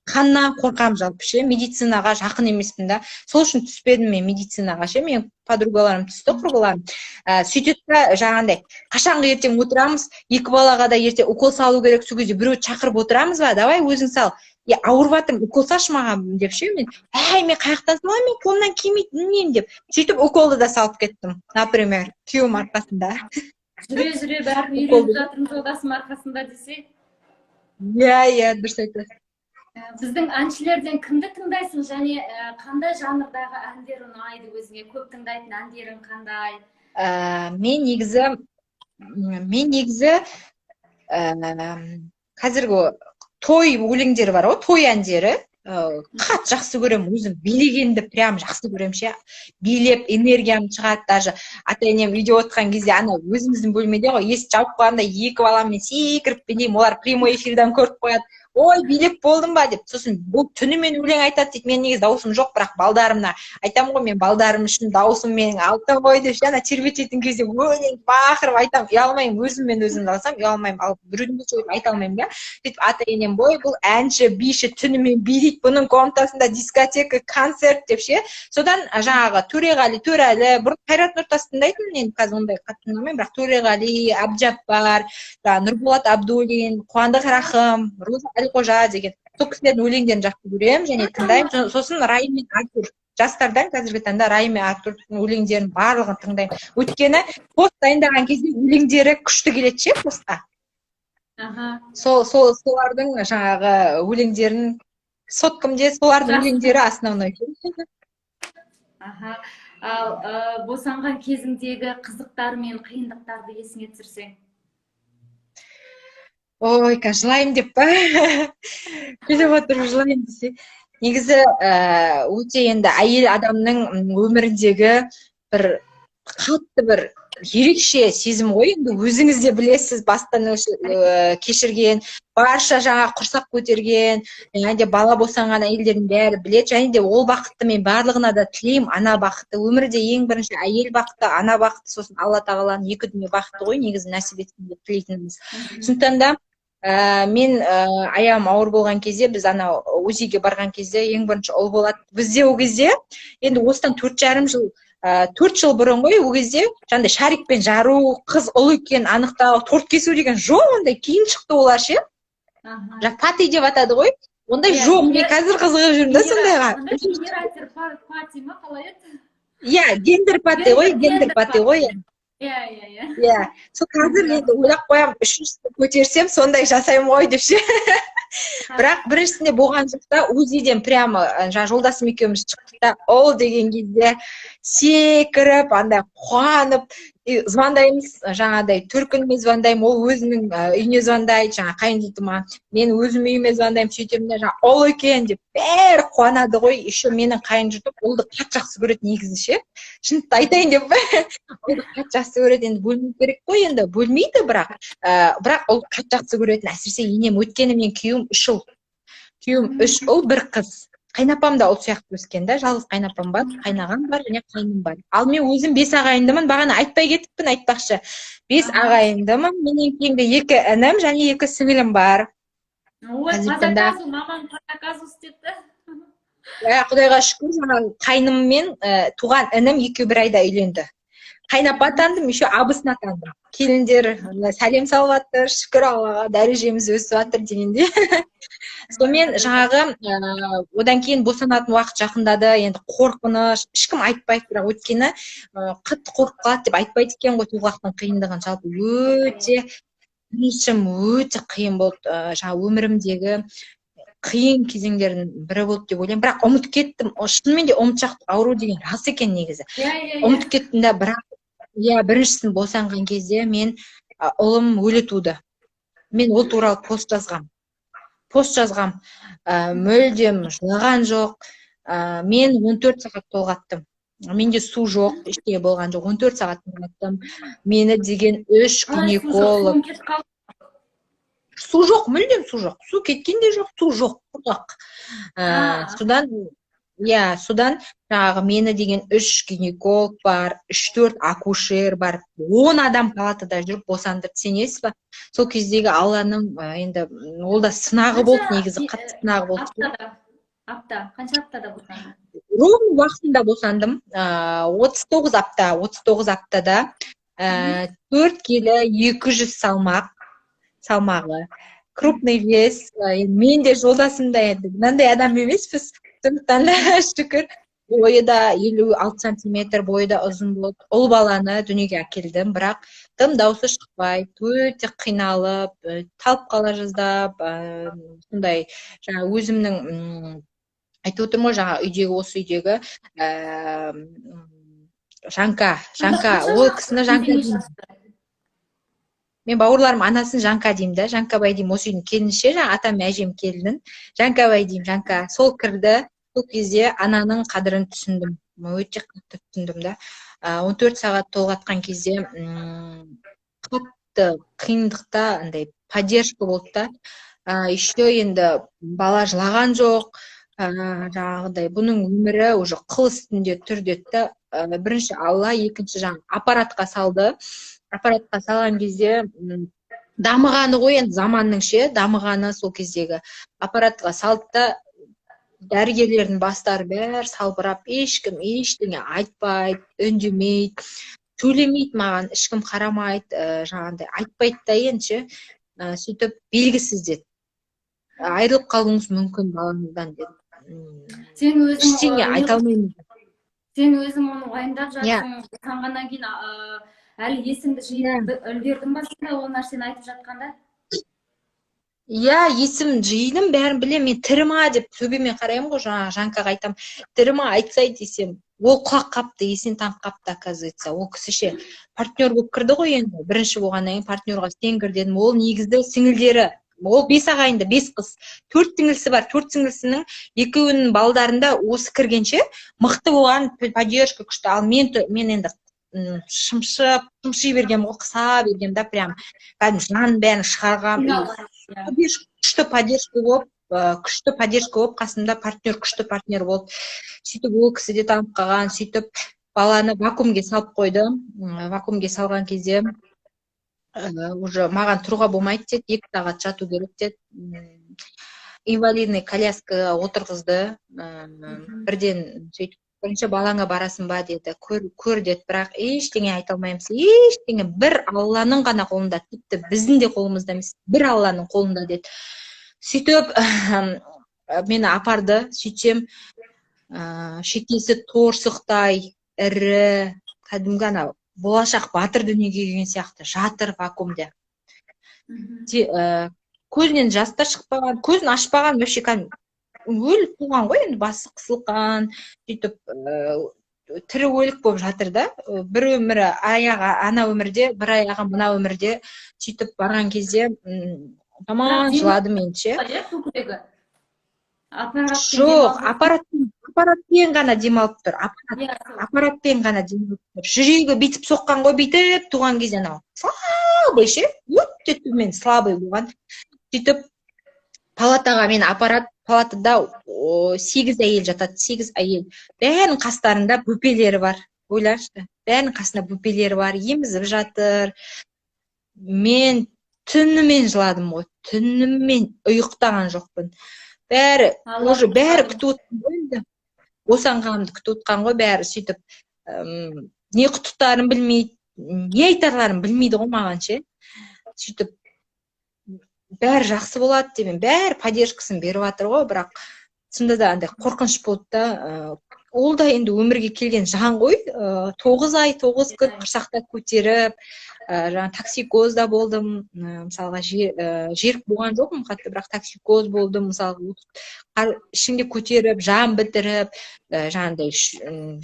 B: қаннан қорқамын жалпы ше, медицинаға жақын емеспін да. Сол үшін түспедім мен медицинаға ше, мен подругаларым түсті, құрбыларым. Сөйтеді да жаңағындай, қашанғы ертең отырамыз, екі балаға да ертең укол салу керек, сол кезде біреуді шақырып отырамыз ба, давай өзің сал. ауырып жатырмын, укол салшы маған деп ше, мен мен қаяқтан саламын, мен қолымнан келмейді, білмеймін деп сөйтіп уколды да салып кеттім, например, күйеуім арқасында.
A: Жүре бәрін үйреніп жатырмын жолдасым арқасында десе.
B: Иә, дұрыс айтасың.
A: Біздің әншілерден кімді тыңдайсың және қандай жанрдағы әндер ұнайды өзіңе? Көп тыңдайтын әндерің қандай?
B: Мен негізі қазіргі той өлеңдері бар ғой, той әндері қатты жақсы көремін, өзім билегенді прям жақсы көремін ше, билеп энергиям шығады. Даже ата енем үйде отқан кезде ана өзіміздің бөлмеде ғой, есік жауып қойғанда екі баламмен секіріп билеймін, олар прямой эфирден көріп қояды, ой билеп болдың ба деп. Сосын бұл түнімен өлең айтады дейді, мен негізі дауысым жоқ, бірақ балдарымна айтамын ғой, мен балдарым үшін дауысым менің алтын ғой деп ше, ана тербететін кезде өлең бақырып айтамын, ұялмаймын, өзіммен өзімді алсам ұялмаймын, ал біреудің сөйлеп айта алмаймын да. Сөйтіп ата енем бой бұл әнші биші түнімен билейді, бұның комнатасында дискотека, концерт деп ше. Содан жаңағы Төреғали бұрын Қайрат Нұртас тыңдайтынмын, енді қазір ондай қатты тыңдамаймын, бірақ Төреғали, Әбдіжаппар, Нұрболат Абдуллин, Қуандық Рахым, Роза Әлқожа деген сол кісілердің өлеңдерін жақсы көремін және тыңдаймын. Сосын Райым мен Артур, жастардан қазіргі таңда Райым мен Артурдың өлеңдерін барлығын тыңдаймын. Өйткені пост дайындаған кезде өлеңдері күшті келеді ше постқа. Солардың жаңағы өлеңдерін соткамде солардың өлеңдері основной.
A: Ал босанған кезіңдегі қызықтар мен қиындықтарды есіңе түсірсең?
B: Ой, жылаймын деп па? Келіп отырып жылаймын десе. Негізі өте енді әйел адамның өміріндегі бір қатты бір ерекше сезім ғой, енді өзіңіз де білесіз, бастан кешірген, барша жаңа құрсақ көтерген, және де бала босанған әйелдердің бәрі біледі, және де ол бақытты мен барлығына да тілеймін, ана бақыты. Өмірде ең бірінші әйел бақыты, ана бақыты, сосын Алла тағаланың екі дүние бақыты ғой, негізі нәсіп етсін деп тілейтініміз. Сондықтан да мен аяғым ауыр болған кезде, біз ана УЗИге барған кезде ең бірінші ұл болады. Бізде ол кезде енді осыдан 4,5 жыл 4 жыл бұрын ғой, ол кезде жаңағыдай шарикпен жару, қыз ұл екенін анықтау, торт кесу деген жоқ, ондай кейін шықты олар ше. Пати деп атады ғой. Ондай жоқ, мен қазір қызығып жүрмін да сондайға.
A: Гендер пати ма қалай еді?
B: Иә, гендер пати ғой. Иә. Сол қазір енді ойлап қоямын, үшіншісін көтерсем сондай жасаймын ғой деп ше. Бірақ біріншісінде болған жоқта, УЗИден прямо жолдасым екеуміз шықтық та, ол деген кезде секіріп, андай қуанып, звондаймыз, жаңағыдай төркініме звондаймын, ол өзінің үйіне звондайды, жаңа қайынжұртыма, мен өзім үйіме звондаймын, сөйтемін де, жаңа ол екен деп бәрі қуанады ғой. Еще менің қайынжұртым ұлды қатты жақсы көреді негізі ше. Шынымды айтайын деп ұлды қатты жақсы көреді, енді бөлмеу керек қой, енді бөлмейді, бірақ ұл қатты жақсы көретін, әсіресе енем. Өйткені мен күйеуім 3 ұл, 1 қыз. Қайнапам да ұл сияқты өскен да, жалғыз қайнапам бар, қайнағам бар және қайным бар. Ал мен өзім 5 ағайындымын, бағана айтпай кетіппін, айтпақшы. 5 ағайындымын, менен кейінгі 2 інім және 2 сіңілім бар.
A: Ой, қазаказу, мамам қазаказу істетті.
B: Құдайға шүкір, жаңағы қайным мен туған інім екеуі 1 айда үйленді. Қайнапа атандым, еще абысын атандым. Келіндер сәлем салып жатыр, шүкір Аллаға, дәрежеміз өсіп жатыр дегенде. Сонымен жаңағы одан кейін босанатын уақыт жақындады, енді қорқыныш, ешкім айтпайды, бірақ өткені қатты қорқып қалады деп айтпайды екен ғой, толғақтың қиындығын. Жалпы өте қиын болды, жаңағы өмірімдегі қиын кезеңдердің бірі болды деп ойлаймын, бірақ ұмытып кеттім. Шынымен де ұмытшақтық ауру деген рас екен негізі. Ұмытып кеттім да, бірақ біріншісін босанған кезде мен ұлым өлі туды. Мен ол туралы пост жазғам. Мүлдем жылаған жоқ. Мен 14 сағат толғаттым. Менде су жоқ, ештеңе болған жоқ. 14 сағат толғаттым. Мені деген 3 гинеколог. Су жоқ, мүлдем су жоқ. Су кеткен де жоқ, су жоқ, құрғақ. Содан жаңағы мені деген 3 гинеколог бар, 3-4 акушер бар, 10 адам палатада жүріп босандырды, сенесіз ба? Сол кездегі Алланың енді ол да сынағы болды, негізі қатты сынағы болды.
A: Қанша аптада босандың?
B: Ровно уақытында босандым. 39 аптада 4 келі 200 салмағы. крупный вес. Мен де жолдасым да енді мынандай адам емеспіз. Сондықтан шүкір. Бойы да 56 сантиметр, бойы да ұзын болды. Ұл баланы дүниеге әкелдім, бірақ тым дауысы шықпайды, өте қиналып, талып қала жаздап, сондай жаңа өзімнің айтып отырмын ғой, жаңа үйдегі осы үйдегі Жанка, ол кісіні Жанка деймін. Мен бауырларым анасын Жанка деймін да, Жанкабай деймін, осы үйдің келінше, жаңа атам әжем келінін Жанкабай деймін, Жанка. Сол кірді, сол кезде ананың қадірін түсіндім, өте қатты түсіндім да. 14 сағат толғатқан кезде қатты қиындықта андай поддержка болды да. Еще енді бала жылаған жоқ, жаңағыдай бұның өмірі уже қыл үстінде тұр деді да. Бірінші Алла, екінші жаңа аппаратқа салды. Аппаратқа салған кезде дамығаны ғой, енді заманның ше, дамығаны сол кездегі аппаратқа салды да, дәрігерлердің бастары бәрі салбырап, ешкім ештеңе айтпайды, үндемейді, сөйлемейді маған, ешкім қарамайды, жаңағындай айтпайды да енді, сөйтіп белгісіз деді. Айырылып қалуыңыз мүмкін балаңыздан деді.
A: Сен өзің
B: ештеңе айта алмаймын.
A: Сен өзің оны уайымдап жатсың, босанғаннан кейін әлі есіңді жиып үлгердің ба сонда ол нәрсені айтып жатқанда?
B: Иә, есім жидым, бәрін білем, мен тірі ма деп төбеме қараймын ғой, жаңағы Жанкаға айтам, тірі ма айтсай десем, ол құлақ қапты, есін танып қапты, оказывается. Ол кісіше партнер болып кірді ғой енді, бірінші болғаннан кейін партнерға сен кір дедім. Ол негізді сіңілдері, ол 5 ағайынды, 5 қыз, 4 сіңілісі бар, 4 сіңілісінің екеуінің балдарында осы кіргенше мықты болған, поддержка күшті. Ал мен енді шымши бергем ғой, қыса бергем да, прям жанын бәрін шығарғам. Күшті поддержка болып, қасымда партнер, күшті партнер болды. Сөйтіп ол кісі де танып қалған, сөйтіп баланы вакуумге салып қойды. Вакуумге салған кезде уже маған тұруға болмайды деді, 2 сағат жату керек деді. Инвалидный коляскаға отырғызды. Бірден сөйтіп, бірінші балаңа барасың ба деді, көр деді, бірақ ештеңе айта алмаймыз, ештеңе, бір Алланың ғана қолында, тіпті біздің де қолымызда емес, бір Алланың қолында деді. Сөйтіп мені апарды, сөйтсем шекесі торсықтай ірі, кәдімгі анау болашақ батыр дүниеге келген сияқты жатыр вакуумде. Көзінен жастар шықпаған, көзін ашпаған, вообще өліп туған ғой, енді басы қысылған, сөйтіп тірі өлік болып жатыр да. Бір өмірі аяғы ана өмірде, бір аяғы мына өмірде. Сөйтіп барған кезде таман жылады мен ше. Жоқ, аппаратпен ғана демалып тұр. Аппаратпен ғана демалып тұр. Жүрегі бүйтіп соққан ғой, бүйтіп туған кезде анау слабый ше, өте төмен слабый болған. Сөйтіп палатаға, мен палатада 8 әйел жатады, 8 әйел. Бәрінің қастарында бөпелері бар. Ойлашы, бәрінің қасында бөпелері бар, емізіп жатыр. Мен түнімен жыладым ғой, түнімен ұйықтаған жоқпын. Бәрі күтіп отқан ғой енді. Босанғанымды күтіп отқан ғой бәрі, сөйтіп не құттықтарын білмейді, не айтарларын білмейді ғой маған ше. Сөйтіп бәрі жақсы болады деп, бәрі поддержкасын беріп жатыр ғой, бірақ сонда да андай қорқыныш болды да. Ол да енді өмірге келген жан ғой, 9 ай, 9 күн құрсақта көтеріп, жаңа токсикозда болдым, мысалға жерік болған жоқпын қатты, бірақ токсикоз болдым, мысалға ішіңде көтеріп, жан бітіріп, жаңағыдай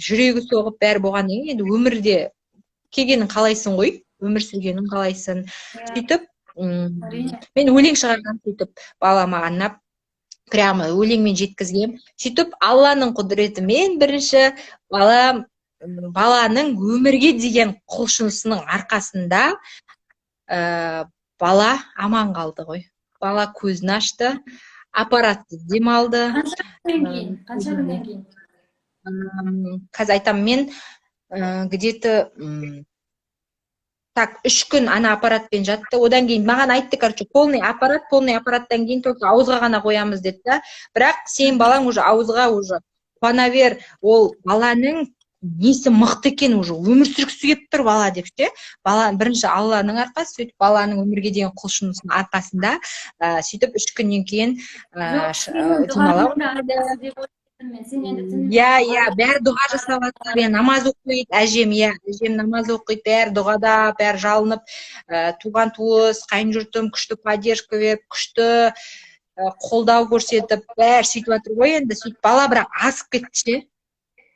B: жүрегі соғып бәрі болған. Енді өмірде келгенін қалайсың ғой, өмір сүргенін қалайсың. Сөйтіп мен өлең шығарған, сөйтіп балама арнап, прямо өлеңмен жеткізгем. Сөйтіп Алланың құдіретімен бірінші баланың өмірге деген құлшынысының арқасында бала аман қалды ғой. Бала көзін ашты, аппаратты демалды.
A: Қанша күннен кейін?
B: Қазір айтам, мен где-то так 3 күн ана аппаратпен жатты. Одан кейін маған айтты, короче, полный аппараттан кейін только ауызға ғана қоямыз деді да. Бірақ сен балаң уже ауызға уже қуана бер, ол баланың несі мықты екен, уже өмір сүргісі келіп тұр бала деп ше. Бала бірінші Алланың арқасы, сөйтіп баланың өмірге деген құлшынысының арқасында сөйтіп 3 күннен кейін
A: жоқ, сенің
B: жұмалау
A: дұғаңның да арқасы деп ойлаймын мен. Сен енді
B: иә, бәрі дұға жасап жатыр, намаз оқиды әжем, әжем намаз оқиды, бәрі дұғада, бәрі жалынып, туған туыс, қайын жұртым күшті поддержка беріп, күшті қолдау көрсетіп, бәрі сөйтіп жатыр ғой. Енді сөйтіп бала бірақ асып кетті ше,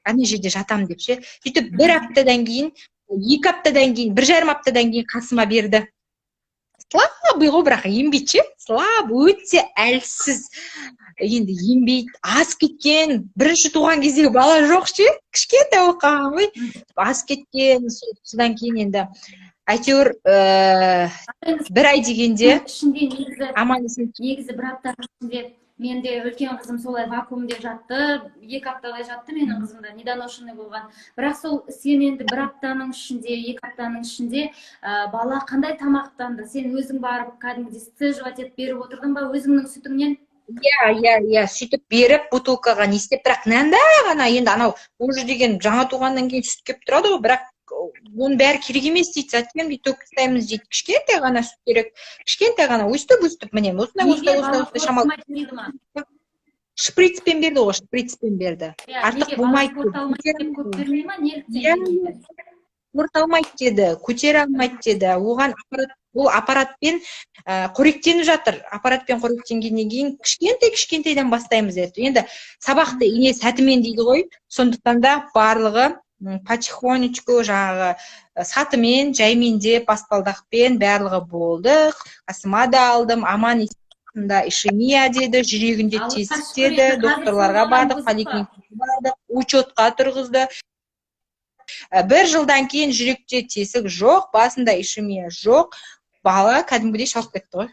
B: ана жерде жатам деп ше. Сөйтіп 1 аптадан кейін, 2 аптадан кейін, 1,5 аптадан кейін қасыма берді. Слабый ғой, бірақ ембейді ше, слаб, өте әлсіз, енді ембейді, асып кеткен. Бірінші туған кездегі бала жоқ ше, кішкентай болып қалған ғой, асып кеткен. Содан кейін енді әйтеуір 1 ай дегенде
A: ішінде
B: аман-есен.
A: негізі 1 аптаның ішінде менде үлкен қызым солай вакуумде жатты, 2 аптадай жатты менің қызым да, недоношенный болған. Бірақ сол сен енді 1 аптаның ішінде, 2 аптаның ішінде бала қандай тамақтанды? Сен өзің барып кәдімгідей сцеживать етіп беріп отырдың ба өзіңнің сүтіңнен?
B: Иә, сөйтіп беріп бутылкаға не істеп, бірақ мынандай ғана, енді анау уже деген жаңа туғаннан кейін сүт келіп тұрады ғой, бірақ оның бәрі керек емес дейді, затем бүйтіп тастаймыз дейді, кішкентай ғана сүт керек, кішкентай ғана өстіп, міне осындай шамалы шприцпен берді ғой, шприцпен берді. Артық болмайды.
A: Көп бермей ма, неліктен?
B: Спорт алмайды деді, көтере алмайды деді. Оған бұл аппаратпен қоректеніп жатыр. Аппаратпен қоректенгеннен кейін кішкентайдан бастаймыз деді. Енді сабақты ине сәтімен дейді ғой, сондықтан да барлығы потихонечку жаңағы сатымен, жаймендеп, баспалдақпен барлығы болды. Қасыма да алдым, аман есінде ишемия деді, жүрегінде тесік деді, докторларға бардық, поликлиникаға бардық, учетқа тұрғызды. 1 жылдан кейін жүректе тесік жоқ, басында ишемия жоқ, бала кәдімгідей шалып кетті ғой.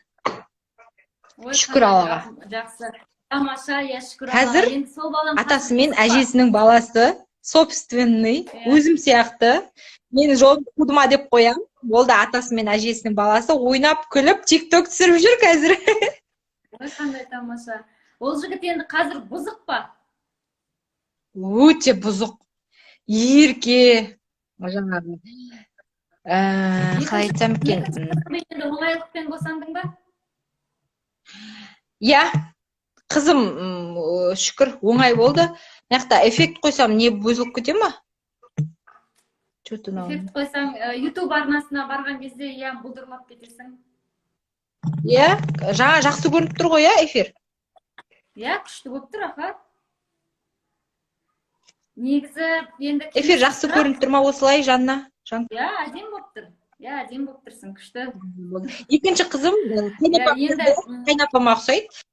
B: Шүкір Аллаға.
A: Жақсы. Тамаша, шүкір
B: Аллаға. Қазір атасы мен әжесінің баласы собственный, өзім сияқты. Мен жолым қудыма деп қоям. Ол да атасы мен әжесінің баласы, ойнап, күліп, тик-ток түсіріп жүр қазір.
A: Ой, қандай тамаша. Ол жігіт енді қазір бұзық па?
B: Өте бұзық. Ерке. Жаңағы. Қалай айтсам екен?
A: Енді оңайлықпен босандың ба?
B: Иә, қызым шүкір оңай болды. Маяқта эффект қойсам не бұзылып кете ма?
A: Эффект қойсаң, YouTube арнасына барған кезде бұлдырлап кетесің.
B: Иә, жаңа жақсы көрініп тұр ғой, эфир?
A: Иә, күшті болып тұр, аха. Негізі енді
B: эфир жақсы көрініп тұр ма осылай жанна?
A: Иә, әдем болып тұр. Иә, әдем болып тұрсың, күшті.
B: Екінші қызым қайнапама ұқсайды.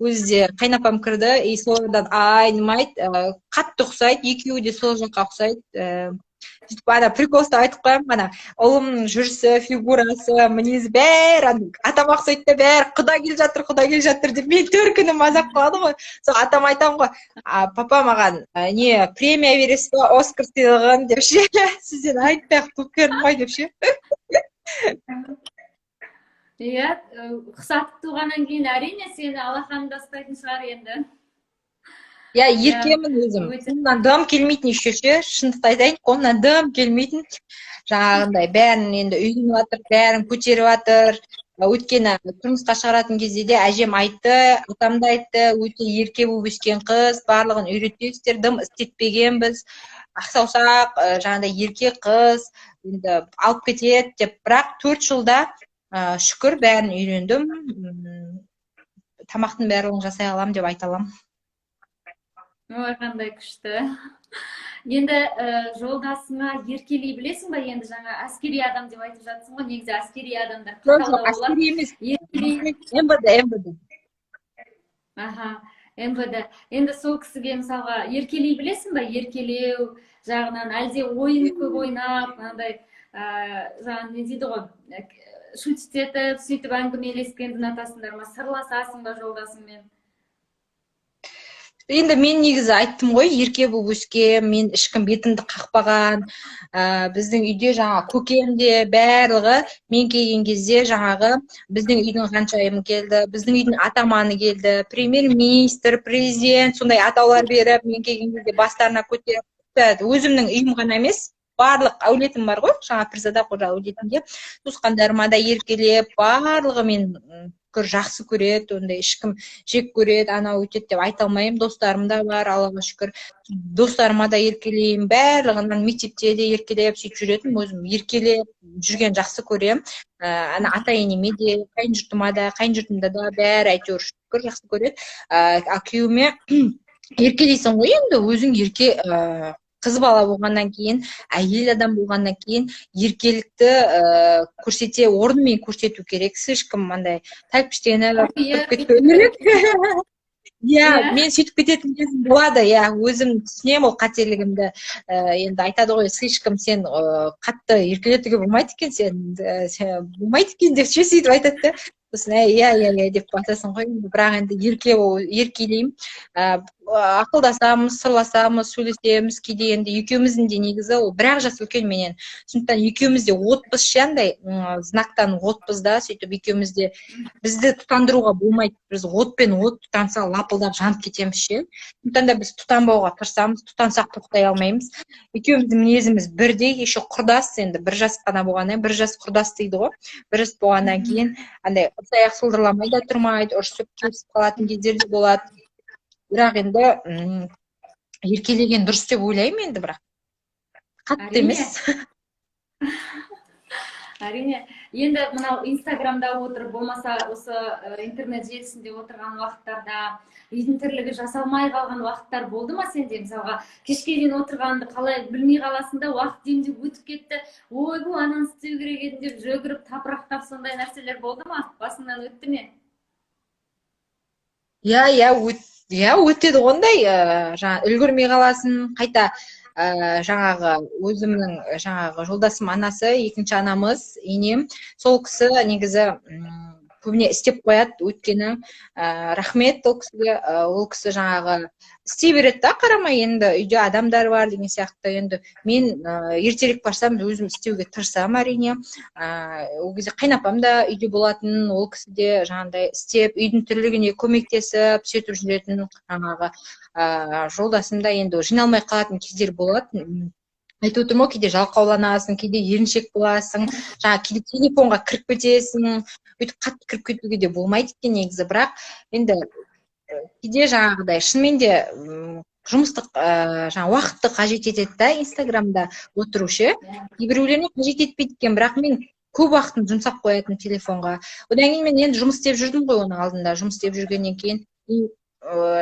B: Өзі қайнапам кірді, солардан айнымайды, қатты ұқсайды, екеуі де сол жаққа ұқсайды. Сөйтіп ана приколста айтып қоямын, ана ұлымның жүрісі, фигурасы, мінезі бәрі атама ұқсайды да бәрі құда келе жатыр деп мен 4 күні мазақ қылады ғой. Сол атам айтамын ғой, папа маған не премия бересіз ба, Оскар сыйлығын деп ше, сізден айтпай-ақ түкерім ғой деп ше.
A: Иә, ұқсатып туғаннан кейін әрине сені алақанында ұстайтын шығар енді.
B: Иә, еркемін өзім. Қолымнан дым келмейтін еще ше, шындықты айтайын, қолымнан дым келмейтін. Жаңағындай бәрін енді үйленіп жатыр, бәрін көтеріп жатыр. Өйткені тұрмысқа шығаратын кезде де әжем айтты, атам да айтты, өте ерке болып өскен қыз, барлығын үйретесіздер, дым істетпегенбіз. Ақсаусақ, жаңағыдай ерке қыз, енді алып кетеді деп, бірақ 4 жылда шүкір бәрін үйрендім. Тамақтың барлығын жасай алам деп айта алам.
A: Ой, қандай күшті. Енді жолдасыңа еркелей білесің ба? Енді жаңа әскери адам деп айтып жатсың ғой, негізі әскери адамдар.
B: Жоқ, әскери емес. МВД.
A: Аха, МВД. Енді сол кісіге мысалға еркелей білесің ба? Еркелеу жағынан, әлде ойын көп ойнап, мынандай жаңа не дейді ғой, шутить етіп, сөйтіп әңгімелескенді ұнатасыңдар ма? Сырласасың ба жолдасыңмен?
B: Енді мен негізі айттым ғой, ерке болып өскен, мен ешкім бетімді қақпаған. Біздің үйде жаңа көкем де барлығы мен келген кезде жаңағы біздің үйдің ханшайымы келді, біздің үйдің атаманы келді, премьер-министр, президент, сондай атаулар беріп, мен келген кезде бастарына көтеріп, өзімнің үйім ғана емес, барлық әулетім бар ғой, жаңа Пірзада қожа әулетінде туысқандарыма да еркелеп, барлығы мен пікір жақсы көреді, ондай ешкім жек көреді, анау өйтеді деп айта алмаймын. Достарым да бар, Аллаға шүкір. Достарыма да еркелеймін, барлығынан мектепте де еркелеп сөйтіп жүретінмін, өзім еркелеп жүрген жақсы көремін. Ана ата енеме де, қайын жұртымда да бәрі әйтеуір шүкір жақсы көреді. Күйеуіме еркелейсің ғой, енді өзің ерке қыз бала болғаннан кейін, әйел адам болғаннан кейін еркелікті көрсете, орнымен көрсету керек. Ешкім андай тәлпіштеніп кетпеу керек. Иә, мен сөйтіп кететін кезім болады, иә, өзім түсінемін ол қателігімді. Енді айтады ғой, слишком сен қатты еркелетуге болмайды екен, сен болмайды екен деп ше сөйтіп айтады да. Сосын иә деп басасың ғой, бірақ енді еркелеймін. Ақылдасамыз, сырласамыз, сөйлесеміз, кейде енді екеуміздің де негізі ол бір-ақ жас үлкен менен. Сондықтан екеуміз де отпыз андай знактан отпыз да, сөйтіп екеуміз де бізді тұтандыруға болмайды. Біз отпен от тұтанса лапылдап жанып кетеміз ше. Сондықтан да біз тұтанбауға тырысамыз, тұтансақ тоқтай алмаймыз. Екеуміздің мінезіміз бірдей, еще құрдас, енді бір жас қана болғаннан, бір жас құрдас дейді ғой. Бір жас болғаннан кейін андай аяқ сылдырламай да тұрмайды, ұрысып кесіп қалатын кездер де болады. Бірақ енді еркелеген дұрыс деп ойлаймын енді, бірақ қатты емес.
A: Әрине. Енді мынау Инстаграмда отырып, болмаса осы интернет желісінде отырған уақыттарда үйдің тірлігі жасалмай қалған уақыттар болды ма сенде? Мысалға, кешке дейін отырғанды қалай білмей қаласың да, уақыт демде өтіп кетті. Ой, бұл ананы істеу керек еді деп жүгіріп, тапырақтап, сондай нәрселер болды ма? Басыңнан өтті ме?
B: Иә, өтеді ондай, жаңа үлгермей қаласын, қайта жаңағы өзімнің жаңағы жолдасым анасы, екінші анамыз, енем, сол кісі негізі көбіне істеп қояды, өйткені рахмет ол кісіге, ол кісі жаңағы істей береді да, қарамай, енді үйде адамдар бар деген сияқты. Енді мен ертерек барсам өзім істеуге тырысамын әрине. Ол кезде қайнапам да үйде болатын, ол кісі де жаңағыдай істеп, үйдің тірлігіне көмектесіп, сөйтіп жүретін. Жаңағы жолдасым да енді жиналмай қалатын кездер болады. Айтып отырмын ғой, кейде жалқауланасың, кейде еріншек боласың, жаңағы кейде телефонға кіріп кетесің, өйтіп қатты кіріп кетуге де болмайды екен негізі. Бірақ енді кейде жаңағыдай шынымен де жұмыстық жаңа уақытты қажет етеді да, Инстаграмда отыру ше. Кейбіреулеріне қажет етпейді екен, бірақ мен көп уақытын жұмсап қоятын телефонға. Одан кейін мен енді жұмыс істеп жүрдім ғой, оның алдында жұмыс істеп жүргеннен кейін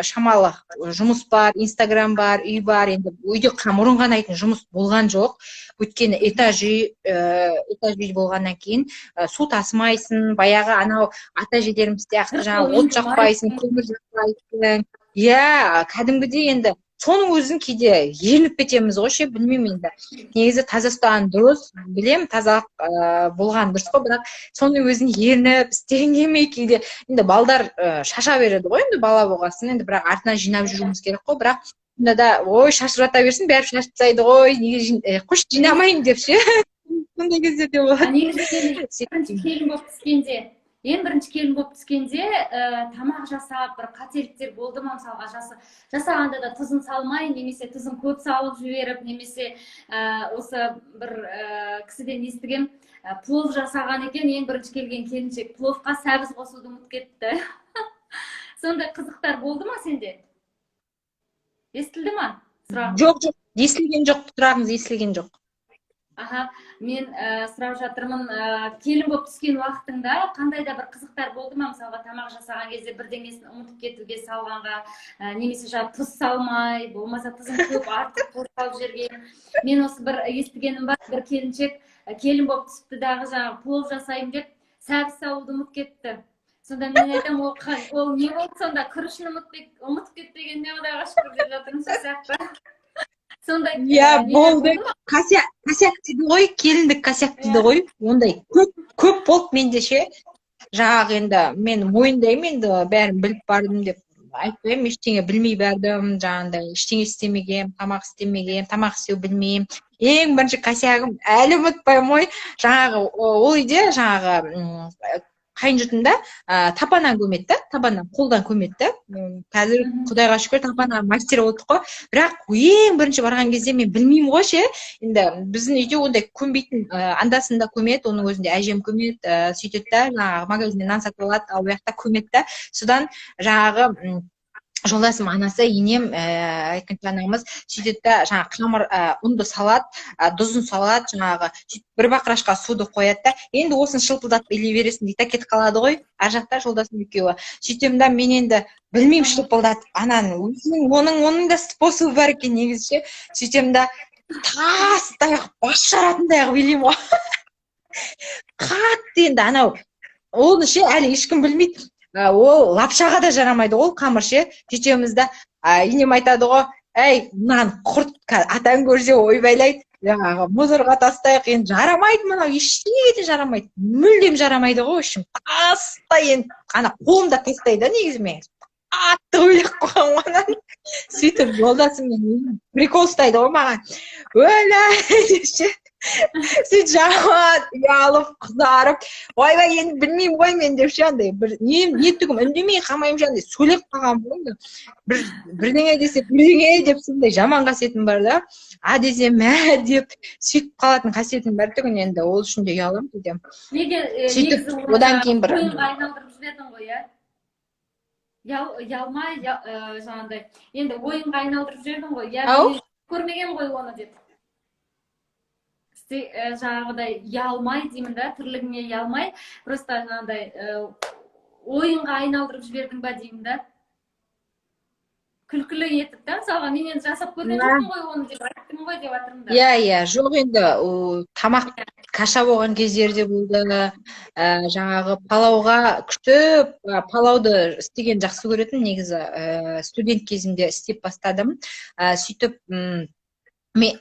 B: шамалы жұмыс бар, Инстаграм бар, үй бар. Енді үйде мұрын қанайтын жұмыс болған жоқ. Өйткені этаж үй болғаннан кейін су тасымайсың, баяғы анау ата әжелеріміз сияқты жаңағы от жақпайсың, көмір жақпайсың. Иә, кәдімгідей енді соның өзін кейде ерініп кетеміз ғой ше, білмеймін енді. Негізі таза ұстаған дұрыс, білем, таза болған дұрыс қой, бірақ соның өзін ерініп істеген келмей кейде енді балдар шаша береді ғой, енді бала болғасын, енді бірақ артынан жинап жүруіміз керек қой, бірақ сонда да ой шашып жата берсін, бәрі шашып тастайды ғой, неге қош жинамайын деп ше. Сондай кездерде болады.
A: Ең бірінші келін болып түскенде тамақ жасап, бір қателіктер болды ма? Мысалға жасағанда да тұзын салмай, немесе тұзын көп салып жіберіп, немесе осы бір кісіден естігем, плов жасаған екен, ең бірінші келген келіншек пловқа сәбіз қосуды ұмытып кетті. Сондай қызықтар болды ма сенде? Естілді ма сұрағың?
B: Жоқ, естілген жоқ, сұрағыңыз естілген жоқ.
A: Мен сұрап жатырмын, келін болып түскен уақытыңда қандай да бір қызықтар болды ма? Мысалға, тамақ жасаған кезде бірдеңесін ұмытып кетуге салғанға, немесе тұз салмай, болмаса тұзын көп артық салып жіберген. Мен осы бір естігенім бар, бір келіншек келін болып түсіпті дағы жаңағы плов жасаймын деп сәбіз салуды ұмытып кетті. Сонда мен айтам, ол не болды сонда, күрішін ұмытып кетпегеніне Құдайға шүкір деп жатырмын, сол сияқты.
B: Иә, болды. Косяк дейді ғой, келіндік косяк дейді ғой. Ондай көп болды менде ше. Жаңағы енді мен мойындаймын, енді бәрін біліп бардым деп айтпаймын, ештеңе білмей бардым, жаңағындай ештеңе істемегем, тамақ істемегем, тамақ істеу білмеймін. Ең бірінші косягым әлі ұмытпаймын ғой, жаңағы ол үйде жаңағы қайын жұртымда тапаннан көмеді да, табаннан қолдан көмеді да. Қазір құдайға шүкір тапаннан мастер болдық қой. Бірақ ең бірінші барған кезде мен білмеймін ғой ше. Енді біздің үйде ондай көмбейтін, андасында көмеді, оның өзінде әжем көмеді, сөйтеді да, жаңағы магазиннен нан сатып алады, ал ол жақта көмеді да. Содан жаңағы жолдасым анасы енем екінші анамыз сөйтеді да жаңағы қамыр ұнды салады, тұзын салады, жаңағы бір бақырашқа суды қояды да, енді осыны шылпылдатып илей бересің дейді да, кетіп қалады ғой. Ар жақта жолдасым екеуі. Сөйтемін да, мен енді білмеймін шылпылдатып, ананың өзінің оның да способы бар екен негізі ше. Сөйтемін да тастай бас жаратындай қылып илеймін ғой. Қатты енді анау оны ше әлі ешкім білмейді. Ол лапшаға да жарамайды ол қамыр ше. Сөйтеміз да енем айтады ғой, әй мынаны құрт, атаң көрсе ойбайлайды, жаңағы мусорға тастайық, енді жарамайды, мынау ештеңеге де жарамайды, мүлдем жарамайды ғой. Үшін тастай, енді ана қолымда тастайды да негізі. Мен қатты ойлап қойғанмын ананы. Сөйтіп жолдасыммен прикол ұстайды ғой маған, өләй деп ше. Сөйтіп жаман ұялып қызарып, ойбай енді білмеймін ғой мен деп ше, андай бір не түгім үндемей қалмаймын ше, андай сөйлеп қалған ғой. Бірдеңе десе бірдеңе деп сондай жаман қасиетім бар да. Десем мә деп сөйтіп қалатын қасиетім бар түгін, енді ол үшін де ұяламын дедім. Сөйтіп одан кейін бір
A: ойынға айналдырып жібердің ғой, иә? Ұялмай, жаңағыдай, енді ойынға айналдырып жібердің ғой, иә? Көрмеген ғой оны деп. Жаңағыдай ұялмай деймін да, тірлігіңе ұялмай, просто жаңағыдай ойынға айналдырып жібердің ба деймін да. Күлкілі етіп та, мысалға мен енді жасап көрген жоқпын ғой оны деп айттым ғой деп жатырмын да.
B: Иә, жоқ енді тамақ каша болған кездерде болды, жаңағы палауға күтіп, палауды істеген жақсы көретін негізі, студент кезімде істеп бастадым. Сөйтіп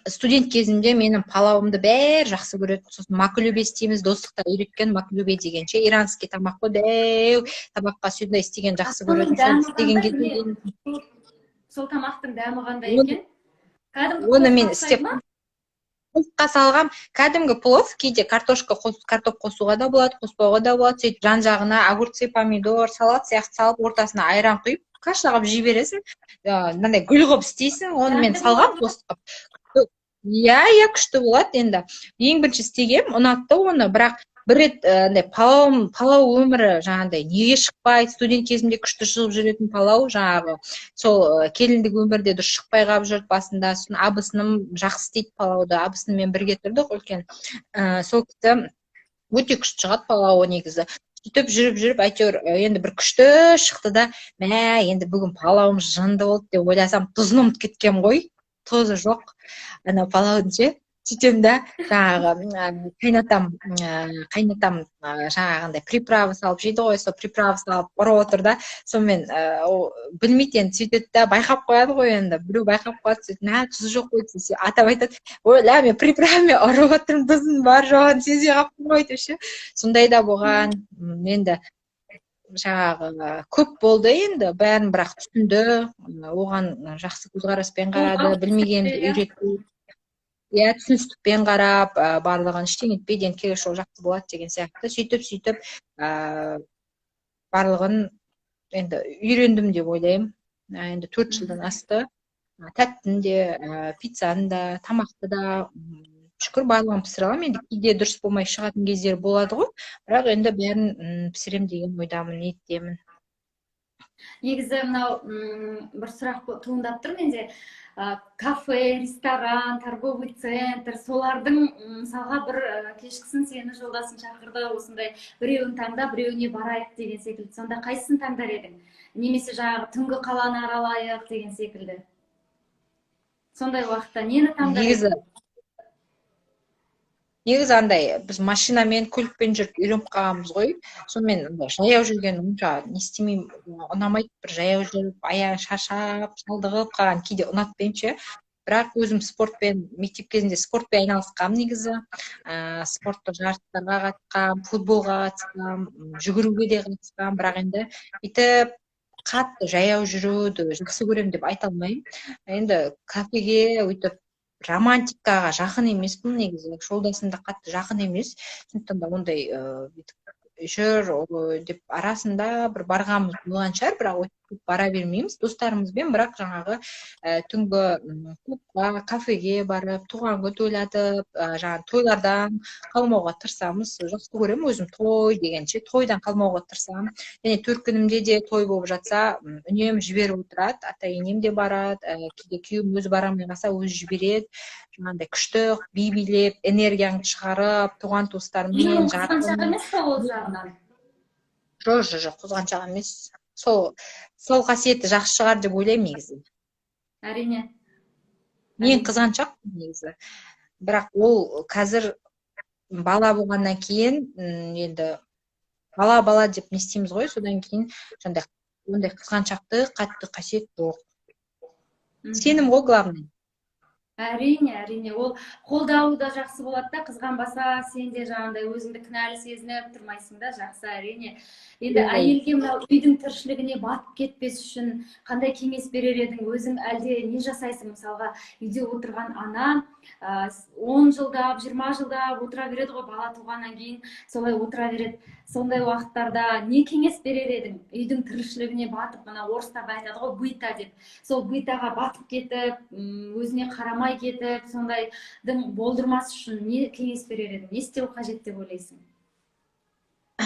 B: студент кезімде менің палауымды бәрі жақсы көреді. Сосын макулюбе істейміз, достықта үйреткен макулюбе деген ше, иранский тамақ қой, дәу тамаққа сондай істеген жақсы көретін. Сол істеген кезде
A: сол тамақтың дәмі қандай екен?
B: Оны мен істеп пловқа салғам, кәдімгі плов, кейде картоп қосуға да болады, қоспауға да болады. Сөйтіп жан жағына огурцы, помидор, салат сияқты салып, ортасына айран құйып, каша қылып жей бересің. Мынандай гүл қылып істейсің, оны мен салғам қосып. Иә, күшті болады енді. Ең бірінші істегем, ұнатты оны, бірақ бір рет палау өмірі жаңағыдай неге шықпайды, студент кезімде күшті шығып жүретін палау, жаңағы сол келіндік өмірде дұрыс шықпай қалып жүрді басында. Сосын абысыным жақсы істейді палауды, абысыныммен бірге тұрдық үлкен. Сол кісі өте күшті шығады палауы негізі. Сөйтіп жүріп әйтеуір енді бір күшті шықты да, мә енді бүгін палауымыз жынды болды деп ойласам, тұзын ұмытып кеткен ғой, тұзы жоқ ана палаудың ше. Сөйтем да жаңағы қайнатам жаңағындай приправа салып жейді ғой, сол приправа салып ұрып отыр да, сонымен білмейді енді, сөйтеді да байқап қояды ғой, енді біреу байқап қояды, сөйтіп тұзы жоқ қой десе, атап айтады, ой ля мен приправамен ұрып отырмын, тұзын бар жоғын сезе қалыппын ғой деп ше. Сондай да болған. Енді жаңағы көп болды енді, бәрін бірақ түсінді, оған жақсы көзқараспен қарады, білмегенді үйретті. Иә, түсіністікпен қарап, барлығын ештеңе етпейді, енді келесі жолы жақсы болады деген сияқты. Сөйтіп барлығын енді үйрендім деп ойлаймын. Енді 4 жылдан асты. Тәттін де, пиццаны да, тамақты да шүкір барлығын пісіре аламын. Енді кейде дұрыс болмай шығатын кездер болады ғой, бірақ енді бәрін пісірем деген ойдамын, ниеттемін.
A: Негізі мынау бір сұрақ туындап тұр менде. Кафе, ресторан, торговый центр, солардың мысалға бір кешкісін сені жолдасын шақырды, осындай біреуін таңда, біреуіне барайық деген секілді. Сонда қайсысын таңдар едің? Немесе жаңағы түнгі қаланы аралайық деген секілді. Сондай уақытта нені таңдар едің?
B: Негізі андай, біз машинамен, көлікпен жүріп үйреніп қалғанбыз ғой. Сонымен жаяу жүрген онша не істемеймін, ұнамайды, бір жаяу жүріп, аяғын шаршап, шалдығып қалған кейде ұнатпаймын ше. Бірақ өзім спортпен, мектеп кезінде спортпен айналысқам негізі. Спорттық жарыстарға қатысқам, футболға қатысқам, жүгіруге де қатысқам, бірақ енді бүйтіп қатты жаяу жүруді жақсы көремін деп айта алмаймын. Енді кафеге өйтіп романтикаға жақын емеспін негізі, жолдасым да қатты жақын емес, сондықтан да ондай жүр деп арасында бір барғанымыз болған шығар, бірақ өтіп бара бермейміз достарымызбен, бірақ жаңағы түнгі клубқа, кафеге барып, туған күн тойлатып, жаңағы тойлардан қалмауға тырысамыз. Жақсы көремін өзім той дегенше, тойдан қалмауға тырысамын. Және төрт күнімде де той болып жатса, үнемі жіберіп отырады, ата енем де барады, кейде күйеуім өзі бара алмай қалса өзі жібереді. Жаңағыдай күшті би билеп, энергияңды шығарып, туған туыстармен,
A: қызғаншақ емес па ол жағынан?
B: жоқ, қызғаншақ емес. Сол қасиеті жақсы шығар деп ойлаймын негізі.
A: Әрине.
B: Мен қызғаншақпын негізі. Бірақ ол қазір бала болғаннан кейін, енді бала деп не істейміз ғой, содан кейін ондай қызғаншақты қатты қасиет жоқ. Сенім ғой главный.
A: Әрине, ол қолдауы да жақсы болады да, қызғанбаса сен де жаңағыдай өзіңді кінәлі сезініп тұрмайсың да, жақсы, әрине. Енді әйелге мынау үйдің тіршілігіне батып кетпес үшін қандай кеңес берер едің? Өзің әлде не жасайсың? Мысалға, үйде отырған ана 10 жылдап, 20 жылдап отыра береді ғой, бала туғаннан кейін солай отыра береді. Сондай уақыттарда не кеңес берер едің? Үйдің тіршілігіне батып, мына орыстарда айтады ғой, быта деп. Сол бытаға батып кетіп, өзіне қарамай кетіп, сондайдың болдырмас үшін не кеңес берер едің? Не істеу қажет деп ойлайсың?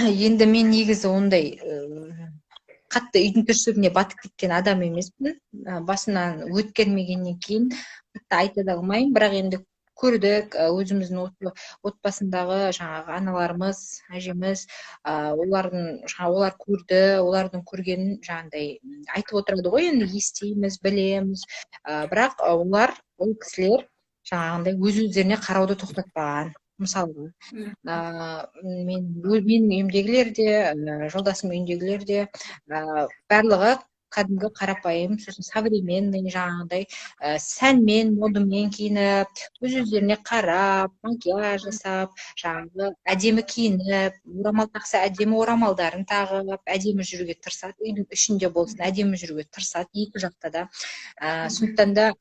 B: Енді мен негізі ондай қатты үйдің тіршілігіне батып кеткен адам емеспін. Басынан өткермегеннен кейін қатты айта да алмаймын, бірақ енді көрдік, өзіміздің отбасындағы жаңағы аналарымыз, әжеміз, олар көрді, олардың көргенін жаңағыдай айтып отырады ғой, енді естиміз, білеміз, бірақ ол кісілер жаңағындай өз-өздеріне қарауды тоқтатпаған. Мысалы, менің үйімдегілер де, жолдасым үйіндегілер де барлығы кәдімгі қарапайым, сосын современный жаңағыдай сәнмен, модымен киініп, өз-өздеріне қарап, макияж жасап, жаңағы әдемі киініп, орамал тақса әдемі орамалдарын тағып, әдемі жүруге тырысады, үйдің ішінде болсын әдемі жүруге тырысады, екі жақта да. Сондықтан да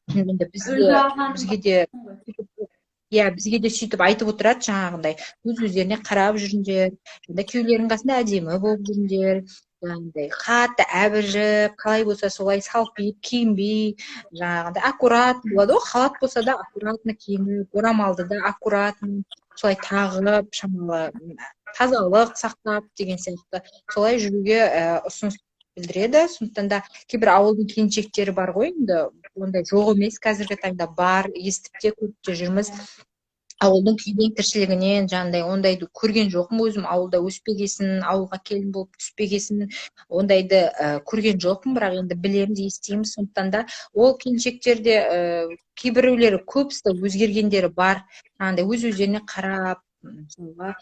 B: бізге де сөйтіп айтып отырады, жаңағындай өз-өздеріне қарап жүріңдер, күйеулерің қасында әдемі болып жүріңдер, жаңағындай қатты әбіржіп, қалай болса солай салпиып, киінбей, жаңағындай аккуратно болады ғой, халат болса да аккуратно киініп, орамалды да аккуратно солай тағып, шамалы тазалық сақтап деген сияқты солай жүруге ұсыныс білдіреді. Сондықтан да кейбір ауылдың келіншектері бар ғой, енді ондай жоқ емес, қазіргі таңда бар, естіп те көріп те жүрміз. Ауылдың күйбең тіршілігінен жаңағыдай ондайды көрген жоқпын, өзім ауылда өспегесін, ауылға келін болып түспегесін, ондайды көрген жоқпын, бірақ енді білеміз, естиміз. Сондықтан да ол келіншектерде кейбіреулері, көбісі өзгергендері бар, жаңағыдай өз-өздеріне қарап, мысалға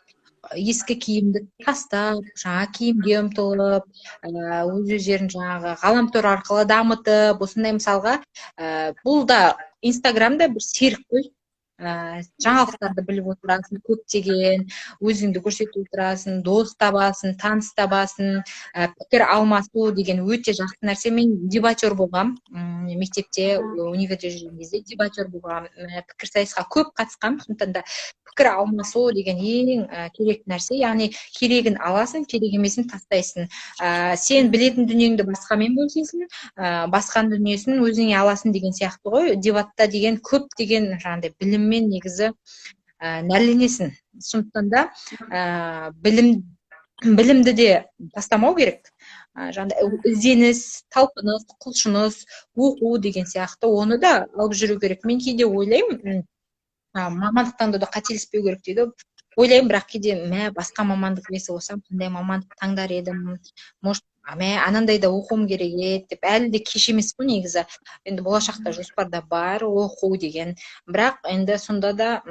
B: ескі киімді тастап, жаңа киімге ұмтылып, өз-өздерін жаңағы ғаламтор арқылы дамытып, осындай мысалға, бұл да Инстаграмда бір серік қой. Жаңалықтарды біліп отырасың, көптеген өзіңді көрсетіп отырасың, дос табасың, таныс табасың, пікір алмасу деген өте жақсы нәрсе. Мен дебатер болғам, мектепте, универде жүрген кезде дебатер болғам, пікірсайысқа көп қатысқам. Сондықтан да пікір алмасу деген ең керек нәрсе, яғни керегін аласың, керек емесін тастайсың. Сен білетін дүниеңді басқамен бөлісесің, басқан дүниесін өзіңе аласың деген сияқты ғой. Дебатта деген көп деген жаңағыдай біліммен негізі нәрленесің. Сондықтан да білімді де тастамау керек. Жаңағыдай ізденіс, талпыныс, құлшыныс, оқу деген сияқты оны да алып жүру керек. Мен кейде ойлаймын, мамандық таңдауда қателеспеу керек дейді. Ойлаймын, бірақ кейде басқа мамандық иесі болсам, қандай мамандық таңдар едім, может, анандайда оқуым керек еді деп, әлі де кеш емес қой негізі. Енді болашақта жоспарда бар оқу деген. Бірақ енді сонда да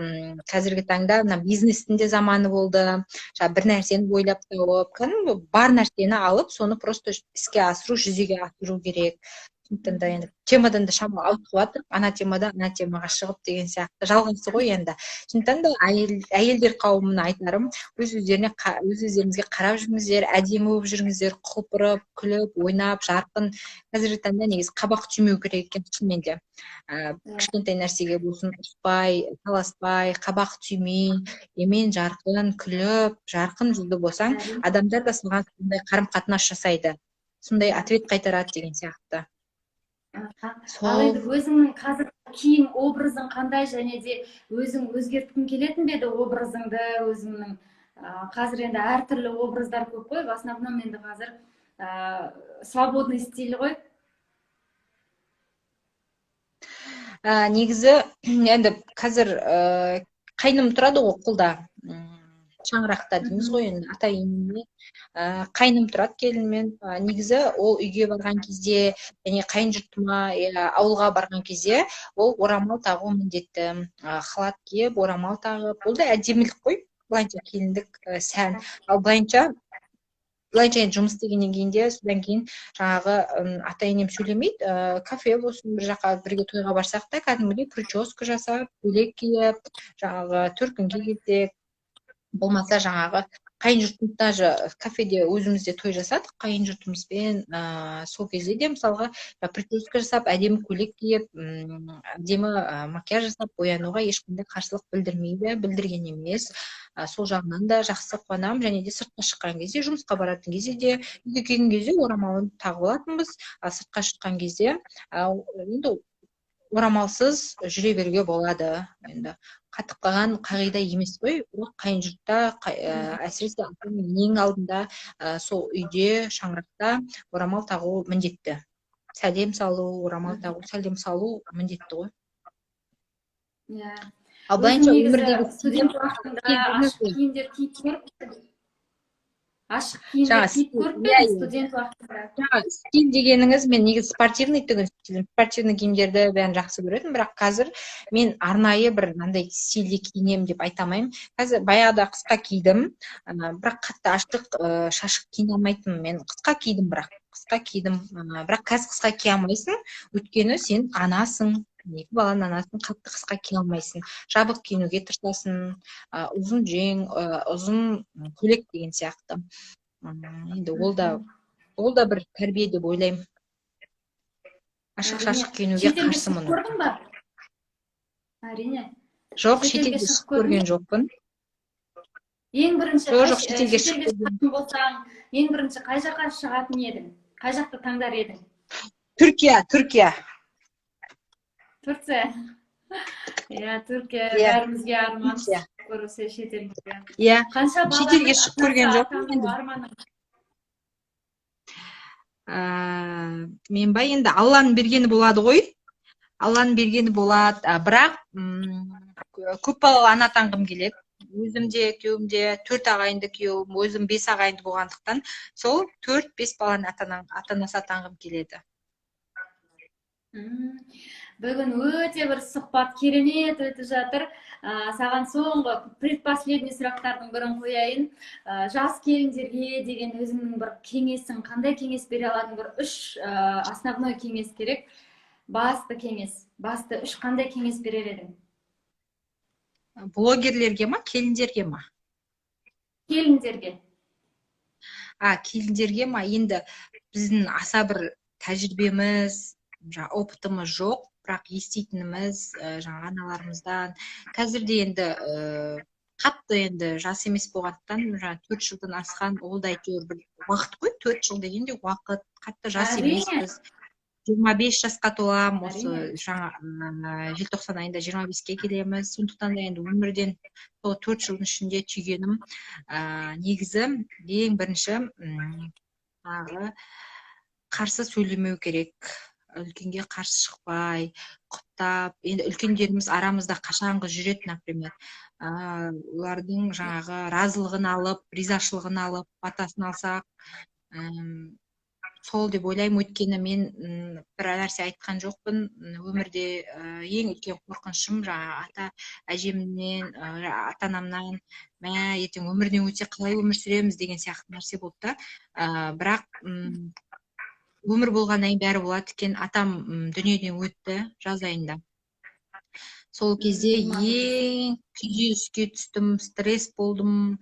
B: қазіргі таңда бизнестің де заманы болды. Бір нәрсені ойлап тауып, бар нәрсені алып, соны просто іске асыру, жүзеге асыру керек. сондықтан да енді темадан да шамалы ауытқып жатыр, ана темаға шығып деген сияқты жалғасы ғой енді. Сондықтан да әйелдер қауымына айтарым, өз-өздеріңізге қарап жүріңіздер, әдемі болып жүріңіздер, құлпырып, күліп, ойнап, жарқын. Қазіргі таңда негізі қабақ түймеу керек екен шынымен де. Кішкентай нәрсеге болсын ұспай, таласпай, қабақ түймей, емен жарқын, күліп, жарқын жүзді болсаң, адамдар да саған сондай қарым-қатынас жасайды. Сондай ответ қайтарады деген сияқты.
A: Ал енді өзіңнің қазір киім образың қандай, және де өзің өзгерткің келетін бе еді образыңды өзіңнің? Қазір енді әртүрлі образдар көп қой, в основном енді қазір свободный стиль ғой.
B: Негізі енді қазір қайным тұрады ғой қолда, шаңырақта дейміз ғой енді, ата үйіне қайным тұрады келінмен. Негізі ол үйге барған кезде, және қайын жұртыма ауылға барған кезде ол орамал тағу міндетті. Халат киіп, орамал тағып, ол да әдемілік қой, былайынша келіндік сән. Ал былайынша енді жұмыс істегеннен кейін де, содан кейін жаңағы ата-енем сөйлемейді, кафе болсын, бір жаққа бірге тойға барсақ та, кәдімгідей прическа жасап, көйлек киіп, жаңағы төркінге келсек, болмаса жаңағы қайын жұртымыз даже кафеде өзімізде той жасадық қайын жұртымызбен. Сол кезде де мысалға прическа жасап, әдемі көйлек киіп, әдемі макияж жасап, боянуға ешқандай қарсылық білдірген емес. Сол жағынан да жақсы қуанамын. Және де сыртқа шыққан кезде, жұмысқа баратын кезде де, үйге келген кезде орамалын тағып алатынбыз. Сыртқа шыққан кезде енді орамалсыз жүре беруге болады. Енді қатып қалған қағида емес қой, қайын жұртта, әсіресе ең алдында сол үйде, шаңырақта орамал тағу міндетті. Сәлем салу, орамал тағу, сәлем салу міндетті ғой. Ал былайынша өмірдегі
A: студент уақытында ашық киімдер киіп көріп, ашық киімдер киіп көріп пе студент уақытында?
B: Стиль дегеніңіз, мен негізі спортивный киімдерді бәрін жақсы көретін, бірақ қазір мен арнайы бір мынандай стильде киінемін деп айта алмаймын. Қазір баяғыда қысқа кидім, бірақ қатты ашық шашық киіне алмайтынмын. Мен қысқа кидім, бірақ қазір қысқа кие алмайсың, өйткені сен анасың. Екі баланың анасын, қатты қысқа кие алмайсың. Жабық киінуге тырысасың, ұзын жең, ұзын көйлек деген сияқты. Енді ол да бір тәрбие деп ойлаймын. Ашық-шашық киінуге қарсымын.
A: Шетелге шығып көрдің ба? Әрине.
B: Жоқ, шетелге шығып көрген жоқпын.
A: Ең бірінші
B: Жоқ, шетелге шығып
A: болсаң, ең бірінші қай жаққа шығатын едің? Қай жақты таңдар едің?
B: Түркия.
A: Турция. Түркия бәрімізге арман көрсе шетелге.
B: Шетелге шығып көрген жоқпын. Мен ба, енді Алланың бергені болады ғой. Алланың бергені болады, бірақ көп балалы ана атанғым келеді. Өзім де, күйеуім де, 4 ағайынды күйеуім, өзім 5 ағайынды болғандықтан, сол 4-5 баланың ата-анасы атанғым келеді.
A: Бүгін өте бір сұхбат керемет өтіп жатыр. Саған соңғы предпоследний сұрақтардың бірін қояйын. Жас келіндерге деген өзіңнің бір кеңесің, қандай кеңес бере аладың? Бір 3 основной кеңес керек. Басты 3 қандай кеңес берер едің?
B: Блогерлерге ма, келіндерге ма?
A: Келіндерге.
B: Келіндерге ма? Енді біздің аса бір тәжірибеміз, опытымыз жоқ, бірақ еститініміз жаңа аналарымыздан. Қазірде енді қатты енді жас емес болғандықтан, 4 жылдан асқан, ол да әйтеуір бір уақыт қой, 4 жыл дегенде уақыт, қатты жас емеспіз. 25 жасқа толам, осы жаңа желтоқсан айында 25-ке келеміз. Сондықтан да енді өмірден 4 жылдың ішінде түйгенім, негізі ең бірінші қарсы сөйлемеу керек. Үлкенге қарсы шықпай, құптап, енді үлкендеріміз арамызда қашанғы жүреді, например, олардың жаңағы разылығын алып, ризашылығын алып, батасын алсақ, сол деп ойлаймын. Өйткені мен бір нәрсе айтқан жоқпын, өмірде ең үлкен қорқынышым жаңа ата-әжемнен, ата-анамнан, ертең өмірден өтсе қалай өмір сүреміз деген сияқты нәрсе болды да. Бірақ өмір болғаннан кейін бәрі болады екен. Атам дүниеден өтті жаз айында. Сол кезде ең күйзеліске түстім, стресс болдым.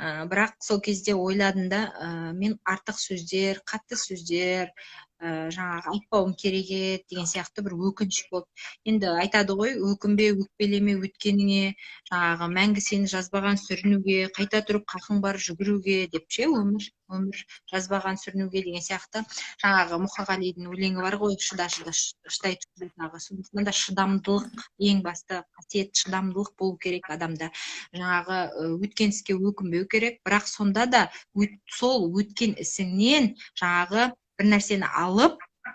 B: Бірақ сол кезде ойладым да, мен артық сөздер, қатты сөздер, жаңағы айтпауым керек еді деген сияқты бір өкініш болды. Енді айтады ғой, өкінбе, өкпелеме өткеніңе, жаңағы мәңгі сені жазбаған сүрінуге, қайта тұрып қақың бар жүгіруге деп ше, өмір жазбаған сүрінуге деген сияқты. Жаңағы Мұқағалидың өлеңі бар ғой, шыдай түр тағы. Сондықтан да шыдамдылық ең басты қасиет, шыдамдылық болу керек адамда. Жаңағы өткен іске өкінбеу керек, бірақ сонда да сол өткен ісіңнен жаңағы бір нәрсені алып,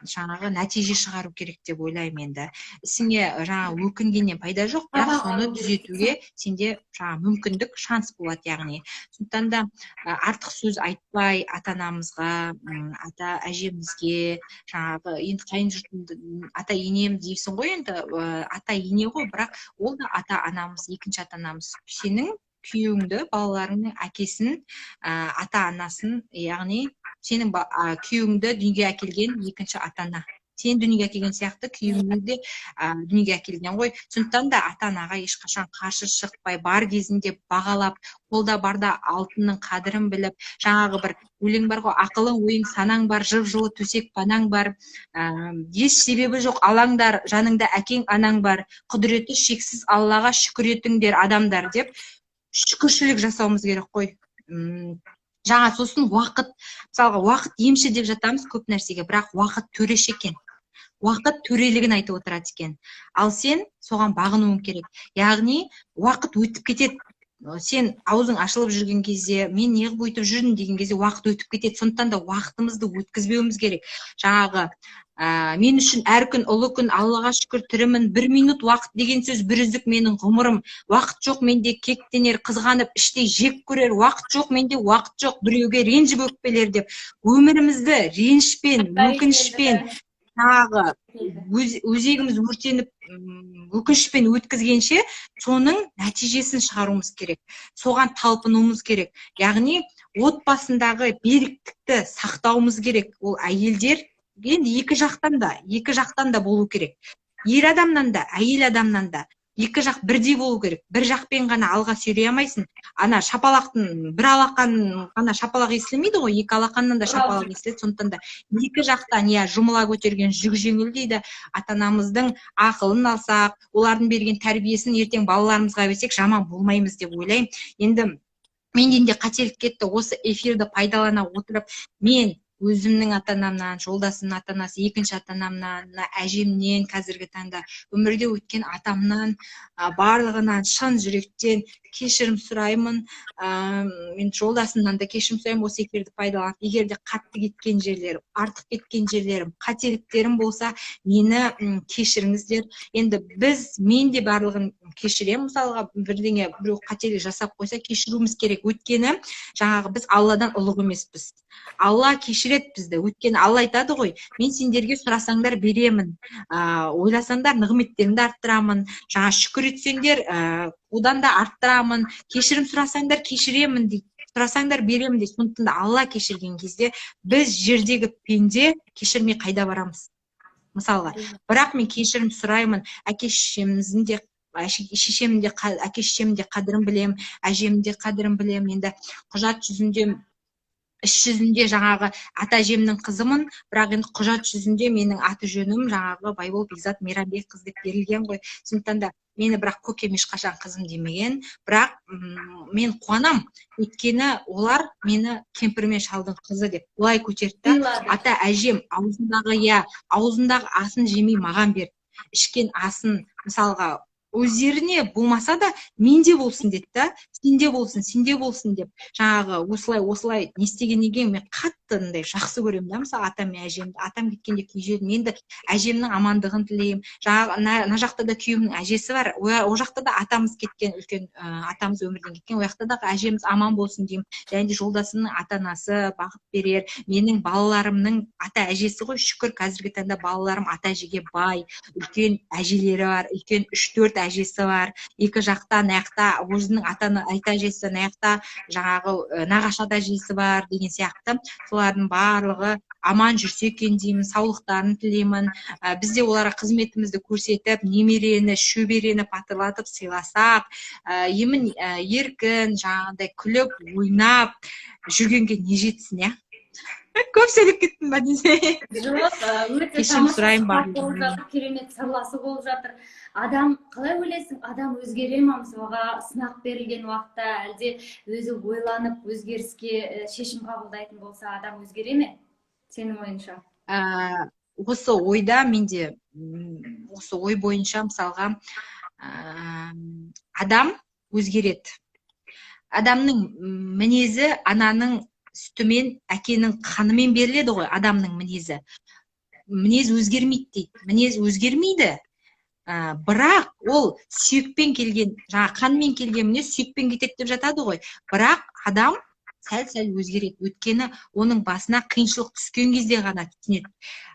B: жаңағы нәтиже шығару керек деп ойлаймын енді. Ісіңе жаңағы өкінгеннен пайда жоқ, бірақ соны түзетуге сенде жаңағы мүмкіндік, шанс болады яғни. Сондықтан да артық сөз айтпай ата-анамызға, ата әжемізге, жаңағы енді қайын жұртымды ата енем дейсің ғой, енді ата ене ғой, бірақ ол да ата-анамыз, екінші ата-анамыз. Сенің күйеуіңді, балаларыңның әкесін, ата-анасын, яғни сенің күйеуіңді дүниеге әкелген екінші ата-ана. Сен дүниеге әкелген сияқты күйеуіңді де дүниеге әкелген ғой. Сондықтан да ата-анаға ешқашан қарсы шықпай, бар кезінде бағалап, қолда барда алтынның қадірін біліп, жаңағы бір өлең бар ғой, ақылың, ойың, санаң бар, жып-жылы төсек панаң бар, еш себебі жоқ алаңдар, жаныңда әкең, анаң бар, құдіреті шексіз Аллаға шүкір етіңдер адамдар деп шүкіршілік жасауымыз керек қой. Жаңа сосын уақыт, мысалға уақыт емші деп жатамыз көп нәрсеге, бірақ уақыт төреші екен. Уақыт төрелігін айтып отырады екен. Ал сен соған бағынуың керек. Яғни уақыт өтіп кетеді. Сен аузың ашылып жүрген кезде, мен неғып өйтіп жүрдім деген кезде уақыт өтіп кетеді. Сондықтан да уақытымызды өткізбеуіміз керек. Жаңағы мен үшін әр күн ұлы күн, Аллаға шүкір тірімін, 1 минут уақыт деген сөз бір үзік менің ғұмырым. Уақыт жоқ менде кектенер, қызғанып, іштей жек көрер. Уақыт жоқ менде, уақыт жоқ біреуге ренжіп өкпелер деп. Өмірімізді ренішпен, өкінішпен, тағы өзегіміз өртеніп, өкінішпен өткізгенше, соның нәтижесін шығаруымыз керек. Соған талпынуымыз керек. Яғни отбасындағы беріктікті сақтауымыз керек. Ол әйелдер енді екі жақтан да болу керек. Ер адамнан да, әйел адамнан да екі жақ бірдей болу керек. Бір жақпен ғана алға сүйрей алмайсың. Ана шапалақтың бір алақан ғана шапалақ естілмейді ғой, екі алақаннан да шапалақ естіледі. Сондықтан да екі жақтан жұмыла көтерген жүк жеңіл дейді. Ата-анамыздың ақылын алсақ, олардың берген тәрбиесін ертең балаларымызға берсек, жаман болмаймыз деп ойлаймын. Енді менен де қателік кетті. Осы эфирді пайдалана отырып, мен өзімнің ата-анамнан, жолдасымның ата-анасы, екінші ата-анамнан, әжемнен, қазіргі таңда өмірде өткен атамнан, барлығынан шын жүректен кешірім сұраймын. Мен жолдасымнан да кешірім сұраймын, осы эфирді пайдаланып. Егер де қатты кеткен жерлерім, артық кеткен жерлерім, қателіктерім болса, мені кешіріңіздер. Енді мен де барлығын кешіремін. Мысалға бірдеңе біреу қателік жасап қойса, кешіруіміз керек. Өйткені жаңағы біз Алладан ұлық емеспіз. Алла кешіреді бізді. Өйткені Алла айтады ғой, мен сендерге сұрасаңдар беремін, ойласаңдар нығметтеріңді арттырамын, жаңа шүкір етсеңдер одан да арттырамын, кешірім сұрасаңдар кешіремін дейді, сұрасаңдар беремін дейді. Сондықтан да Алла кешірген кезде біз жердегі пенде кешірмей қайда барамыз? Мысалға, бірақ мен кешірім сұраймын, әке-шешемнің де әке-шешемнің де қадірін білем, әжемнің де қадірін білем. Енді құжат жүзінде, іс жүзінде жаңағы ата-әжемнің қызымын, бірақ енді құжат жүзінде менің аты жөнім жаңағы Байбол Бекзат Мейрамбек қыз деп берілген ғой. Сондықтан да мені бірақ көкем ешқашан қызым демеген, бірақ мен қуанам, өйткені олар мені кемпір мен шалдың қызы деп олай көтерді. Ата-әжем аузындағы асын жемей маған берді. Ішкен асын, мысалға, өздеріне болмаса да менде болсын деді да, сенде болсын деп. Жаңағы осылай не істегеннен кейін мен қатты жақсы көремін да, мысалы атам мен әжемді. Атам кеткенде күйзедім. Енді әжемнің амандығын тілеймін. Жаңағы мына жақта да күйеуімнің әжесі бар, о жақта да атамыз кеткен, үлкен атамыз өмірден кеткен, о жақта да әжеміз аман болсын деймін. Және де жолдасымның ата-анасы бақыт берер. Менің балаларымның ата-әжесі ғой, шүкір, қазіргі таңда балаларым ата-әжеге бай, үлкен әжелері бар, үлкен 3-4 әжесі бар. Екі жақта, аяқта өзінің ата-әжесі, аяқта жаңағы нағашы ата-әжесі бар деген сияқты. жақсылардың барлығы аман жүрсе екен деймін, саулықтарын тілеймін. Бізде оларға қызметімізді көрсетіп, немерені, шөберені патырлатып сыйласақ, емін еркін, жаңағыдай күліп, ойнап жүргенге не жетсін, иә? Көп сөйлеп кеттім ба десе.
A: Жоқ, өте
B: Кешірім
A: тамаша
B: сұраймын
A: сұхбат болып
B: барлығынан.
A: жатыр, керемет сырласу болып жатыр. Адам, қалай ойлайсың, адам өзгере ма мысалға сынақ берілген уақытта, әлде өзі ойланып өзгеріске шешім қабылдайтын болса, адам өзгере ме? Сенің ойыңша?
B: Осы ойда менде осы ой бойынша мысалға адам өзгереді. Адамның мінезі ананың сүтімен, әкенің қанымен беріледі ғой, адамның мінезі. Мінез өзгермейді дейді. Мінез өзгермейді. Бірақ ол сүйекпен келген, жаңа қанмен келген мінез сүйекпен кетеді деп жатады ғой. Бірақ адам сәл-сәл өзгереді. Өйткені оның басына қиыншылық түскен кезде ғана түсінеді.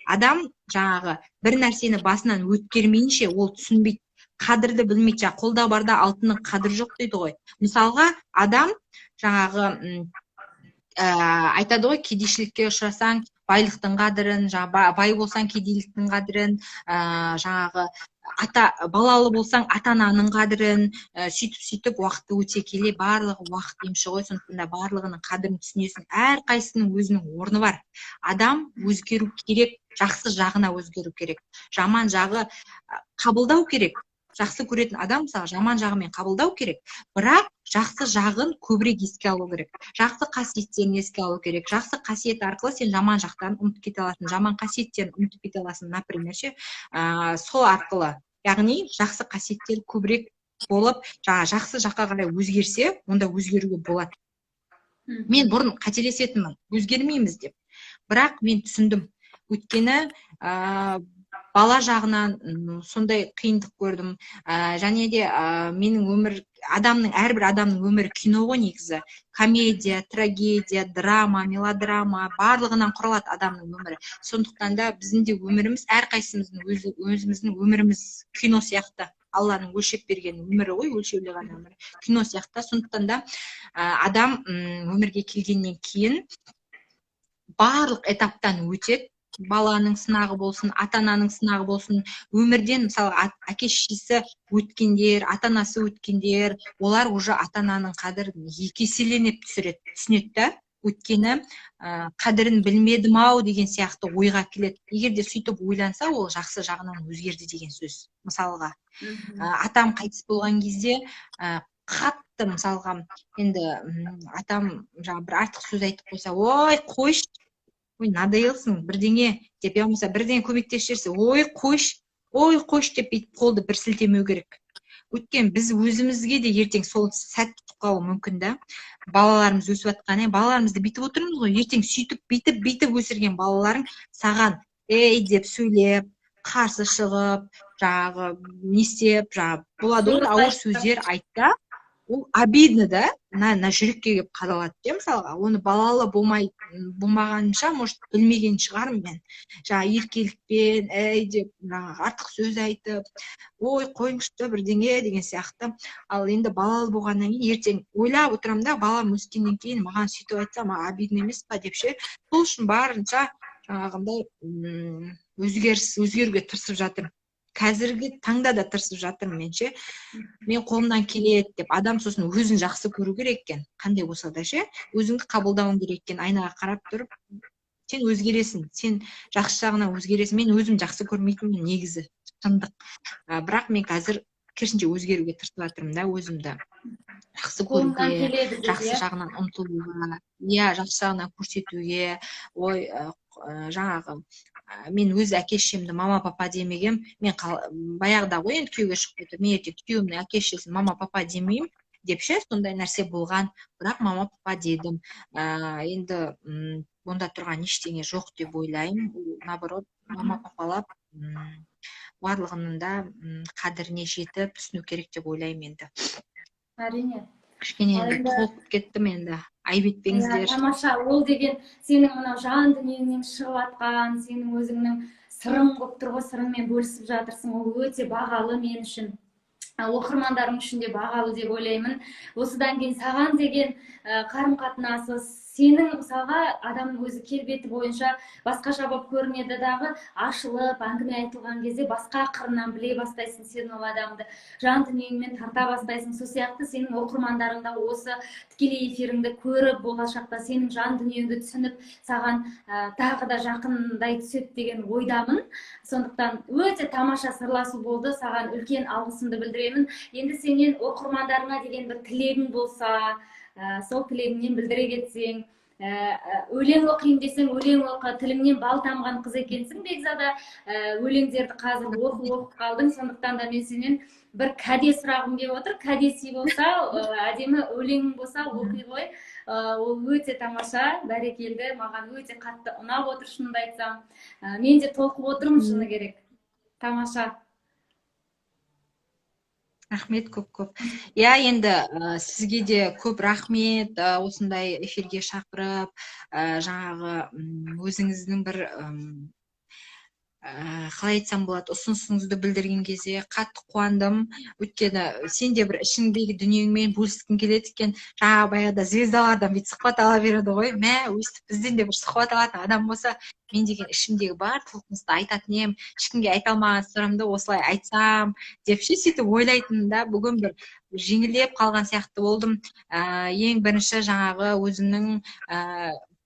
B: Адам жаңағы бір нәрсені басынан өткермейінше ол түсінбейді. Қадірді білмейді. Жаңа қолда барда алтынның қадірі жоқ дейді ғой. Мысалға, адам жаңағы айтады ғой, кедейшілікке ұшырасаң байлықтың қадірін, бай болсаң кедейліктің қадірін, жаңағы балалы болсаң ата-ананың қадірін, сөйтіп уақыты өте келе барлығы уақыт емші ғой, сондықтан да барлығының қадірін түсінесің. Әрқайсысының өзінің орны бар. Адам өзгеру керек, жақсы жағына өзгеру керек. Жаман жағы қабылдау керек. Жақсы көретін адам мысалы жаман жағымен қабылдау керек, бірақ жақсы жағын көбірек еске алу керек. Жақсы қасиеттерін еске алу керек. Жақсы қасиет арқылы сен жаман жақтан ұмытып кете аласың, жаман қасиеттерін ұмытып кете аласың, например, сол арқылы. Яғни жақсы қасиеттер көбірек болып, жақсы жаққа қарай өзгерсе, онда өзгеруге болады. Мен бұрын қателесетінмін, өзгермейміз деп. Бірақ мен түсіндім. Өйткені бала жағынан сондай қиындық көрдім. Және де менің әрбір адамның өмірі кино ғой негізі. Комедия, трагедия, драма, мелодрама, барлығынан құралады адамның өмірі. Сондықтан да біздің де өміріміз, әрқайсымыздың өзіміздің өміріміз кино сияқты. Алланың өлшеп берген өмірі ғой, өлшеулеген өмірі. Кино сияқты. Сондықтан да адам өмірге келгеннен кейін барлық этаптан өтеді. Баланың сынағы болсын, ата-ананың сынағы болсын, өмірден мысалы әке-шешесі өткендер, ата-анасы өткендер, олар уже ата-ананың қадірін екі еселеніп түсінеді да. Өйткені қадірін білмедім ау деген сияқты ойға келеді. Егер де сөйтіп ойланса, ол жақсы жағынан өзгерді деген сөз. Мысалға, атам қайтыс болған кезде қатты, мысалға, енді атам бір артық сөз айтып қойса, ой, қойшы, ой, надоелсың, бірдеңе деп, я болмаса бірдеңе көмектесіп жіберсе, ой, қойш деп бүйтіп қолды бір сілтемеу керек. Өйткені біз өзімізге де ертең сол сәт туып қалуы мүмкін да. Балаларымыз өсіп жатқан, балаларымызды бүйтіп отырмыз ғой, ертең сөйтіп бүйтіп өсірген балаларың саған ей деп сөйлеп, қарсы шығып, жаңағы не істеп, болады ғой, ауыр сөздер айтса, ол обидно да, на жүрекке келіп қадалады деп, мысалға, оны балалы болмағанша, может, білмеген шығармын мен. Еркелікпен, деп, артық сөз айтып, ой, қойыңызшы бірдеңе деген сияқты. Ал енді балалы болғаннан кейін ертең ойлап отырамын да, балам өскеннен кейін маған сөйтіп айтса, маған обидно емес па деп ше. Сол үшін барынша жаңағындай өзгеруге тырысып жатырмын. Қазіргі таңда да тырысып жатырмын мен ше. Мен қолымнан келеді деп, адам сосын өзін жақсы көру керек екен. Қандай болса да ше, өзіңді қабылдауың керек екен. Айнаға қарап тұрып, сен өзгересің, сен жақсы жағына өзгересің. Мен өзім жақсы көрмейтінмін негізі, шындық. Бірақ мен қазір керісінше өзгеруге тырысып жатырмын да, өзімді жақсы көруге, жақсы жағынан ұмтылуға, жақсы жағынан көрсетуге. Ой, жаңағы мен өз әке-шешемді мама папа демегем, мен баяғыда ғой енді күйеуге шығып кетіп, мен ертең күйеуімнің әке-шешесін мама папа демеймін деп ше, сондай нәрсе болған, бірақ мама папа дедім. Енді онда тұрған ештеңе жоқ деп ойлаймын. Наоборот, мама папалап барлығының да қадіріне жетіп түсіну керек деп ойлаймын енді.
A: Әрине.
B: Кішкене енді толқып кеттім енді. Айып етпеңіздер.
A: Тамаша, ол деген сенің мынау жан дүниеңнен шығып жатқан, сенің өзіңнің сырың болып тұр ғой, сырыңмен бөлісіп жатырсың. Ол өте бағалы мен үшін. Оқырмандарым үшін де бағалы деп ойлаймын. Осыдан кейін саған деген қарым-қатынасы, сенің мысалға адамның өзі келбеті бойынша басқаша болып көрінеді дағы, ашылып әңгіме айтылған кезде басқа қырынан біле бастайсың сен ол адамды, жан дүниеңмен тарта бастайсың. Сол сияқты сенің оқырмандарың да осы тікелей эфиріңді көріп, болашақта сенің жан дүниеңді түсініп, саған тағы да жақындай түседі деген ойдамын. Сондықтан өте тамаша сырласу болды, саған үлкен алғысымды білдіремін. Енді сенен оқырмандарыңа деген бір тілегің болса, сол тілегіңнен білдіре кетсең. Өлең оқимын десең, өлең оқы, тіліңнен бал тамған қыз екенсің Бекзада. Өлеңдерді қазір оқып қалдың, сондықтан да мен сенен бір кәде сұрағым келіп отыр. Кәдесі болса, әдемі өлеңің болса оқи ғой. Ол өте тамаша, бәрекелді, маған өте қатты ұнап отыр, шынымды айтсам. Мен де толқып отырмын, шыны керек. Тамаша.
B: Рахмет көп. Я, енді сізге де көп рахмет, осындай эфирге шақырып, жаңағы өзіңіздің бір қалай айтсам болады, ұсынысыңызды білдірген кезде қатты қуандым. Өйткені сен де бір ішіңдегі дүниеңмен бөліскің келеді екен. Жаңағы баяғыда звездалардан бүйтіп сұхбат ала береді ғой. Мә, өйстіп бізден де бір сұхбат алатын адам болса, мен деген ішімдегі бар толқынысты айтатын ем, ешкімге айта алмаған сырымды осылай айтсам деп сөйтіп ойлайтынмын да. Бүгін бір жеңілдеп қалған сияқты болдым. Ең бірінші жаңағы өзімнің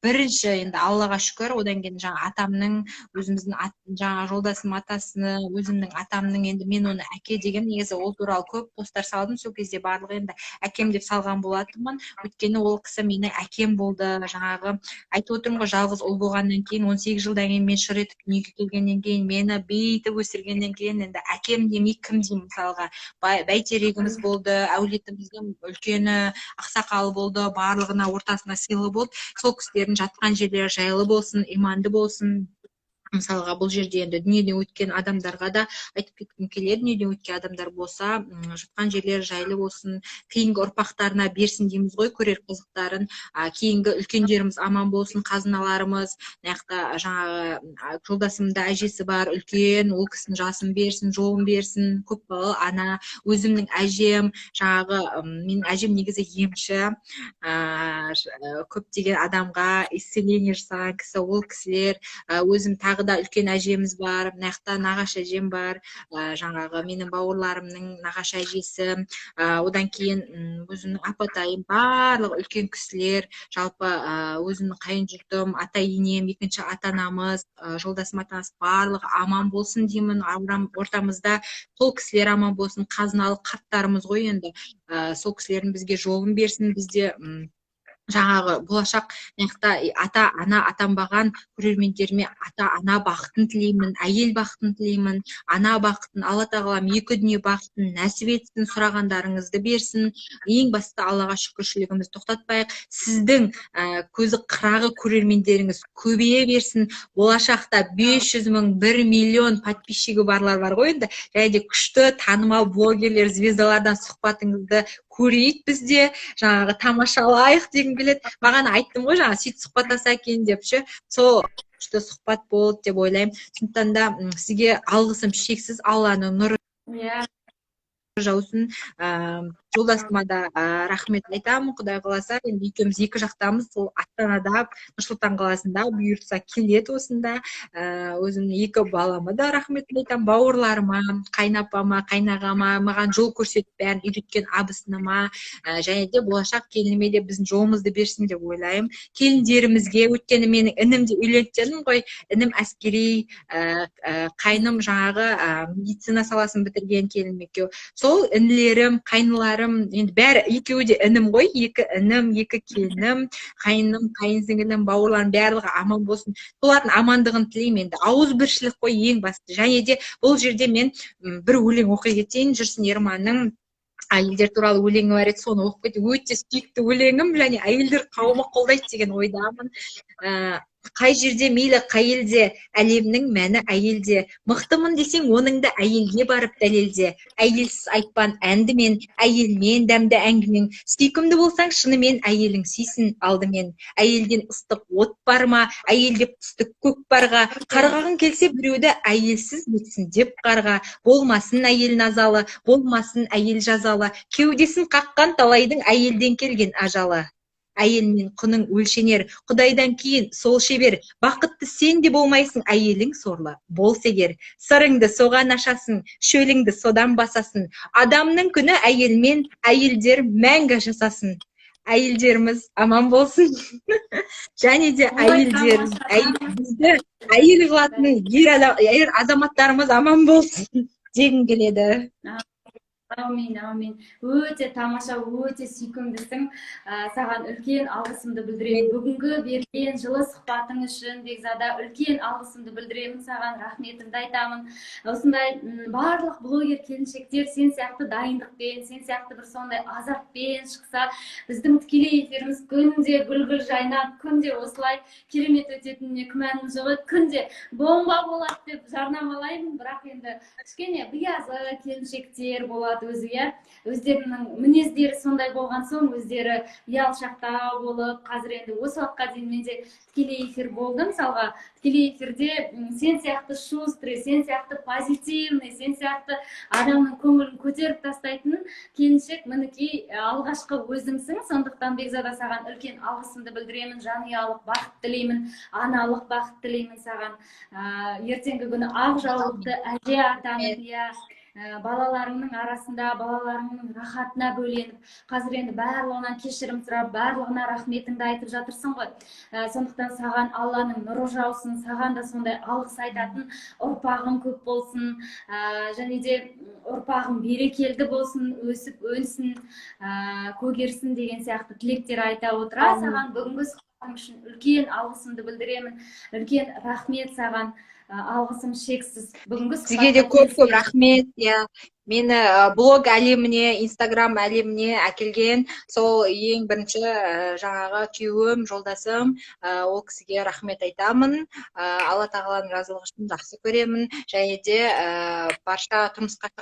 B: бірінші, енді Аллаға шүкір, одан кейін жаңа атамның, өзіміздің жаңа жолдасым атасыны, өзімнің атамның, енді мен оны әке деген, негізі ол туралы көп посттар салдым. Сол кезде барлығы енді әкем деп салған болатынмын. Өйткені ол кісі менің әкем болды. Жаңағы айтып отырмын ғой, жалғыз ұл болғаннан кейін, 18 жылдан кейін мен шыр етіп дүниеге келгеннен кейін, мені бүйтіп өсіргеннен кейін, енді әкем демей кім деймін. Мысалға бәйтерегіміз болды, әулетіміздің үлкені ақсақалы болды, барлығына ортасына сыйлы болды. Сол кісілердің жатқан жерлері жайлы болсын, иманды болсын. Мысалға бұл жерде енді дүниеден өткен адамдарға да айтып кеткім келеді. Дүниеден өткен адамдар болса, жатқан жерлері жайлы болсын, кейінгі ұрпақтарына берсін дейміз ғой, көрер қызықтарын. Кейінгі үлкендеріміз аман болсын, қазыналарымыз. Мынаяқта жаңағы жолдасымда әжесі бар, үлкен, ол кісінің жасын берсін, жолын берсін, көп балалы ана. Өзімнің әжем, жаңағы менің әжем негізі емші, көптеген адамға исцеление жасаған кісі, ол кісілер. Өзім тағы да үлкен әжеміз бар, мынаяқта нағашы әжем бар, жаңағы менің бауырларымның нағашы әжесі, одан кейін өзімнің апатайым, барлығы үлкен кісілер, жалпы өзімнің қайын жұртым, ата енем, екінші ата анамыз, жолдасым атасы, барлығы аман болсын деймін. Ортамызда сол кісілер аман болсын, қазыналы қарттарымыз ғой енді, сол кісілердің бізге жолын берсін. Бізде жаңағы болашақ ата ана атанбаған көрермендеріме ата ана бақытын тілеймін, әйел бақытын тілеймін, ана бақытын, Алла тағалам екі дүние бақытын нәсіп етсін, сұрағандарыңызды берсін. Ең басты Аллаға шүкіршілігімізді тоқтатпайық. Сіздің көзі қырағы көрермендеріңіз көбейе берсін. Болашақта 500 мың, 1 миллион подписчигі барлар бар ғой енді. Және де күшті танымал блогерлер, звездалардан сұхбатыңызды көрейік бізде, жаңағы тамашалайық дегім келеді. Маған айттым ғой, жаңа сөйтіп сұхбаттаса екен деп ше. Сол күшті сұхбат болды деп ойлаймын. Сондықтан да сізге алғысым шексіз. Алланың нұры жаусын. Жолдасыма да рахмет айтамын. Құдай қаласа, енді екеуміз екі жақтамыз. Сол Астанада, Нұрсұлтан қаласында бұйыртса келеді осында. Өзімнің екі балама да рахмет айтамын, бауырларыма, қайнапама, қайнағама, маған жол көрсетіп бәрін үйреткен абысыныма, және де болашақ келініме де біздің жолымызды берсін деп ойлаймын. Келіндерімізге, өткені менің інім де үйленген ғой, інім әскери, қайным жаңағы медицина саласын бітірген келінім екеу. Сол інілерім, қайныларым, енді бәрі екеуі де інім ғой, екі інім, екі келінім, қайыным, қайынсіңілім, бауырларым барлығы аман болсын. Солардың амандығын тілеймін. Енді ауызбіршілік қой ең басты. Және де бұл жерде мен бір өлең оқи кетейін. Жүрсін Ерманның әйелдер туралы өлеңі бар еді, соны оқып кетейін. Өте сүйікті өлеңім, және әйелдер қауымы қолдайды деген ойдамын. Қай жерде мейлі қай елде, әлемнің мәні әйелде. Мықтымын десең, оныңды әйелге барып дәлелде. Әйелсіз айтпан әнді мен, әйелмен дәмді әңгімен. Сүйкімді болсаң, шынымен әйелің сүйсін алдымен. Әйелден ыстық от бар ма, әйелдеп түстік көк барға. Қарғағың келсе біреуді әйелсіз етсін деп қарға. Болмасын әйел назалы, болмасын әйел жазалы. Кеудесін қаққан талайдың әйелден келген ажалы. әйелмен құның өлшенер, құдайдан кейін сол шебер, бақытты сен де болмайсың, әйелің сорлы болса егер, сырыңды соған ашасың, шөліңді содан басасың, адамның күні әйелмен, әйелдер мәңгі жасасын. Әйелдеріміз аман болсын. Және де бізді әйел қылатын ер азаматтарымыз аман болсын дегім келеді.
A: Аумин, аумин. Өте тамаша, өте сүйкімдісің. Саған үлкен алғысымды білдіремін. Бүгінгі берген жылы сұхбатың үшін Бекзада үлкен алғысымды білдіремін. Саған рахметімді айтамын. Осындай барлық блогер келіншектер сен сияқты дайындықпен, сен сияқты бір сондай азаппен шықса, біздің тікелей эфиріміз күнде гүл жайнап, күнде осылай керемет өтетініне күмәнім жоқ. Күнде бомба болады деп жарнамалаймын, бірақ енді кішкене биязы келіншектер болады өзі, өздерінің мінездері сондай болған соң, өздері ұялшақтау болып, қазір енді осы уақытқа дейін менде тікелей эфир болды. Мысалға, тікелей эфирде сен сияқты шустрый, сен сияқты позитивный, сен сияқты адамның көңілін көтеріп тастайтын келіншек мінекей алғашқы өзіңсің. Сондықтан Бекзада саған үлкен алғысымды білдіремін, жанұялық бақыт тілеймін, аналық бақыт тілеймін саған. Ертеңгі күні ақ жаулықты әже атанып, балаларыңның арасында, балаларыңның рахатына бөленіп, қазір енді барлығынан кешірім сұрап, барлығына рахметіңді айтып жатырсың ғой. Сондықтан саған Алланың нұры жаусын, саған да сондай алғыс айтатын ұрпағың көп болсын, және де ұрпағың берекелді болсын, өсіп өнсін, көгерсін деген сияқты тілектер айта отыра, саған бүгінгі сұхбатың үшін үлкен алғысымды білдіремін. Үлкен рахмет саған. Алғысым шексіз.
B: Сізге де көп рахмет. Мені блог әлеміне, инстаграм әлеміне әкелген сол ең бірінші жаңағы күйеуім, жолдасым, ол кісіге рахмет айтамын. Алла тағаланың разылығы үшін жақсы көремін. Және де барша тұрмысқа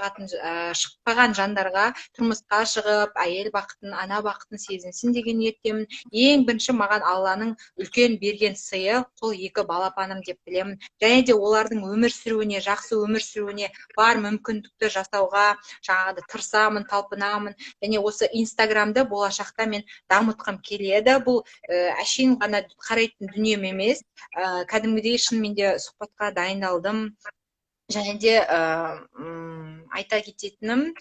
B: шықпаған жандарға тұрмысқа шығып, әйел бақытын, ана бақытын сезінсін деген ниеттемін. Ең бірінші маған Алланың үлкен берген сыйы сол екі балапаным деп білемін. Және де олардың өмір сүруіне, жақсы өмір сүруіне бар мүмкіндікті жасауға жаңағыда тырысамын, талпынамын. Және осы инстаграмды болашақта мен дамытқым келеді. Бұл әшейін ғана қарайтын дүнием емес. Кәдімгідей шынымен де сұхбатқа дайындалдым. Және де айта кететінім,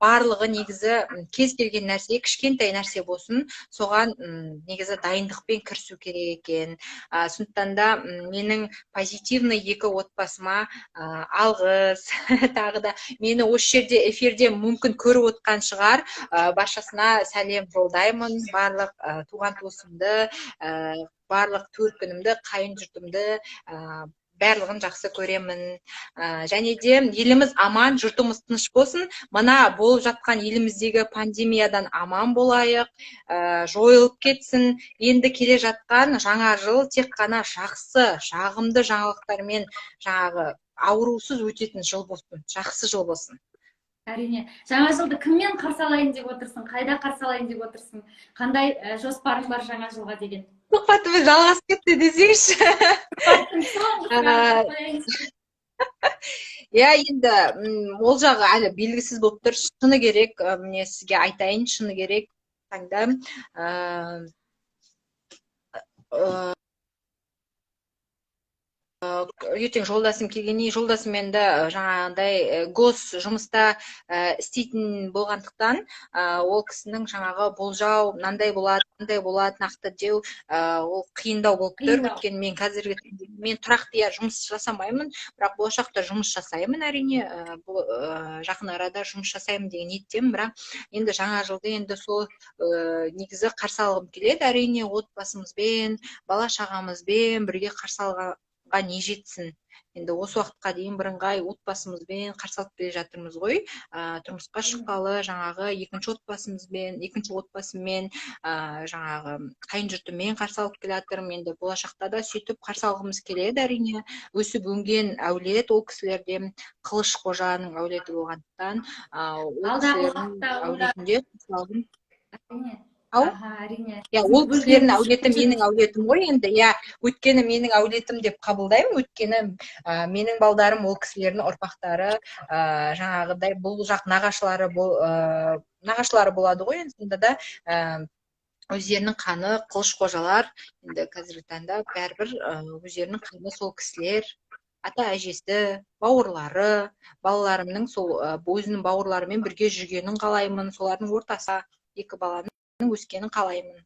B: барлығы негізі кез келген нәрсе, кішкентай нәрсе болсын, соған негізі дайындықпен кірісу керек екен. Сондықтан да менің позитивный екі отбасыма алғыс. Тағы да мені осы жерде эфирде мүмкін көріп отқан шығар, баршасына сәлем жолдаймын. Барлық туған туысымды, барлық төркінімді, қайын жұртымды барлығын жақсы көремін. Және де еліміз аман, жұртымыз тыныш болсын. Мына болып жатқан еліміздегі пандемиядан аман болайық, жойылып кетсін. Енді келе жатқан жаңа жыл тек қана жақсы, жағымды жаңалықтармен, жаңағы аурусыз өтетін жыл болсын, жақсы жыл болсын.
A: Әрине. Жаңа жылды кіммен қарсы алайын деп отырсың? Қайда қарсы алайын деп отырсың? Қандай жоспарың бар жаңа жылға деген?
B: Сұхбатымыз жалғасып кетті десеңші. Енді ол жағы әлі белгісіз болып тұр. Шыны керек, міне сізге айтайын, шыны керек. Таңда ертең жолдасым келгенде, жолдасыммен де жаңағындай гос жұмыста істейтін болғандықтан, ол кісінің жаңағы болжау, мынандай болады, нақты деу, ол қиындау болып тұр. Өйткені мен қазіргі мен тұрақты жұмыс жасамаймын, бірақ болашақта жұмыс жасаймын, әрине, жақын арада жұмыс жасаймын деген ниеттемін. Бірақ енді жаңа жылды енді сол негізі қарсы алғым келеді, әрине, отбасымызбен, бала шағамызбен бірге қарсы алға не жетсін. Енді осы уақытқа дейін бірыңғай отбасымызбен қарсы алып келе жатырмыз ғой. Тұрмысқа шыққалы жаңағы екінші отбасыммен, жаңағы қайын жұртыммен қарсы алып келе жатырмын. Енді болашақта да сөйтіп қарсы алғымыз келеді, әрине. Өсіп өнген әулет, ол кісілерден Қылыш қожаның әулеті болғандықтан, ол кісілердің әулетінде қарсы алғым. Ол кісілердің әулеті менің әулетім ғой енді. Өйткені менің әулетім деп қабылдаймын. Өйткені менің балдарым ол кісілердің ұрпақтары, жаңағыдай бұл жақ нағашылары болады ғой. Сонда да өздерінің қаны қылыш қожалар, енді қазіргі таңда бәрібір өздерінің қаны сол кісілер, ата әжесі, бауырлары, балаларымның сол өзінің бауырларымен бірге жүргенін қалаймын, солардың ортасы екі баланың өскенін қалаймын.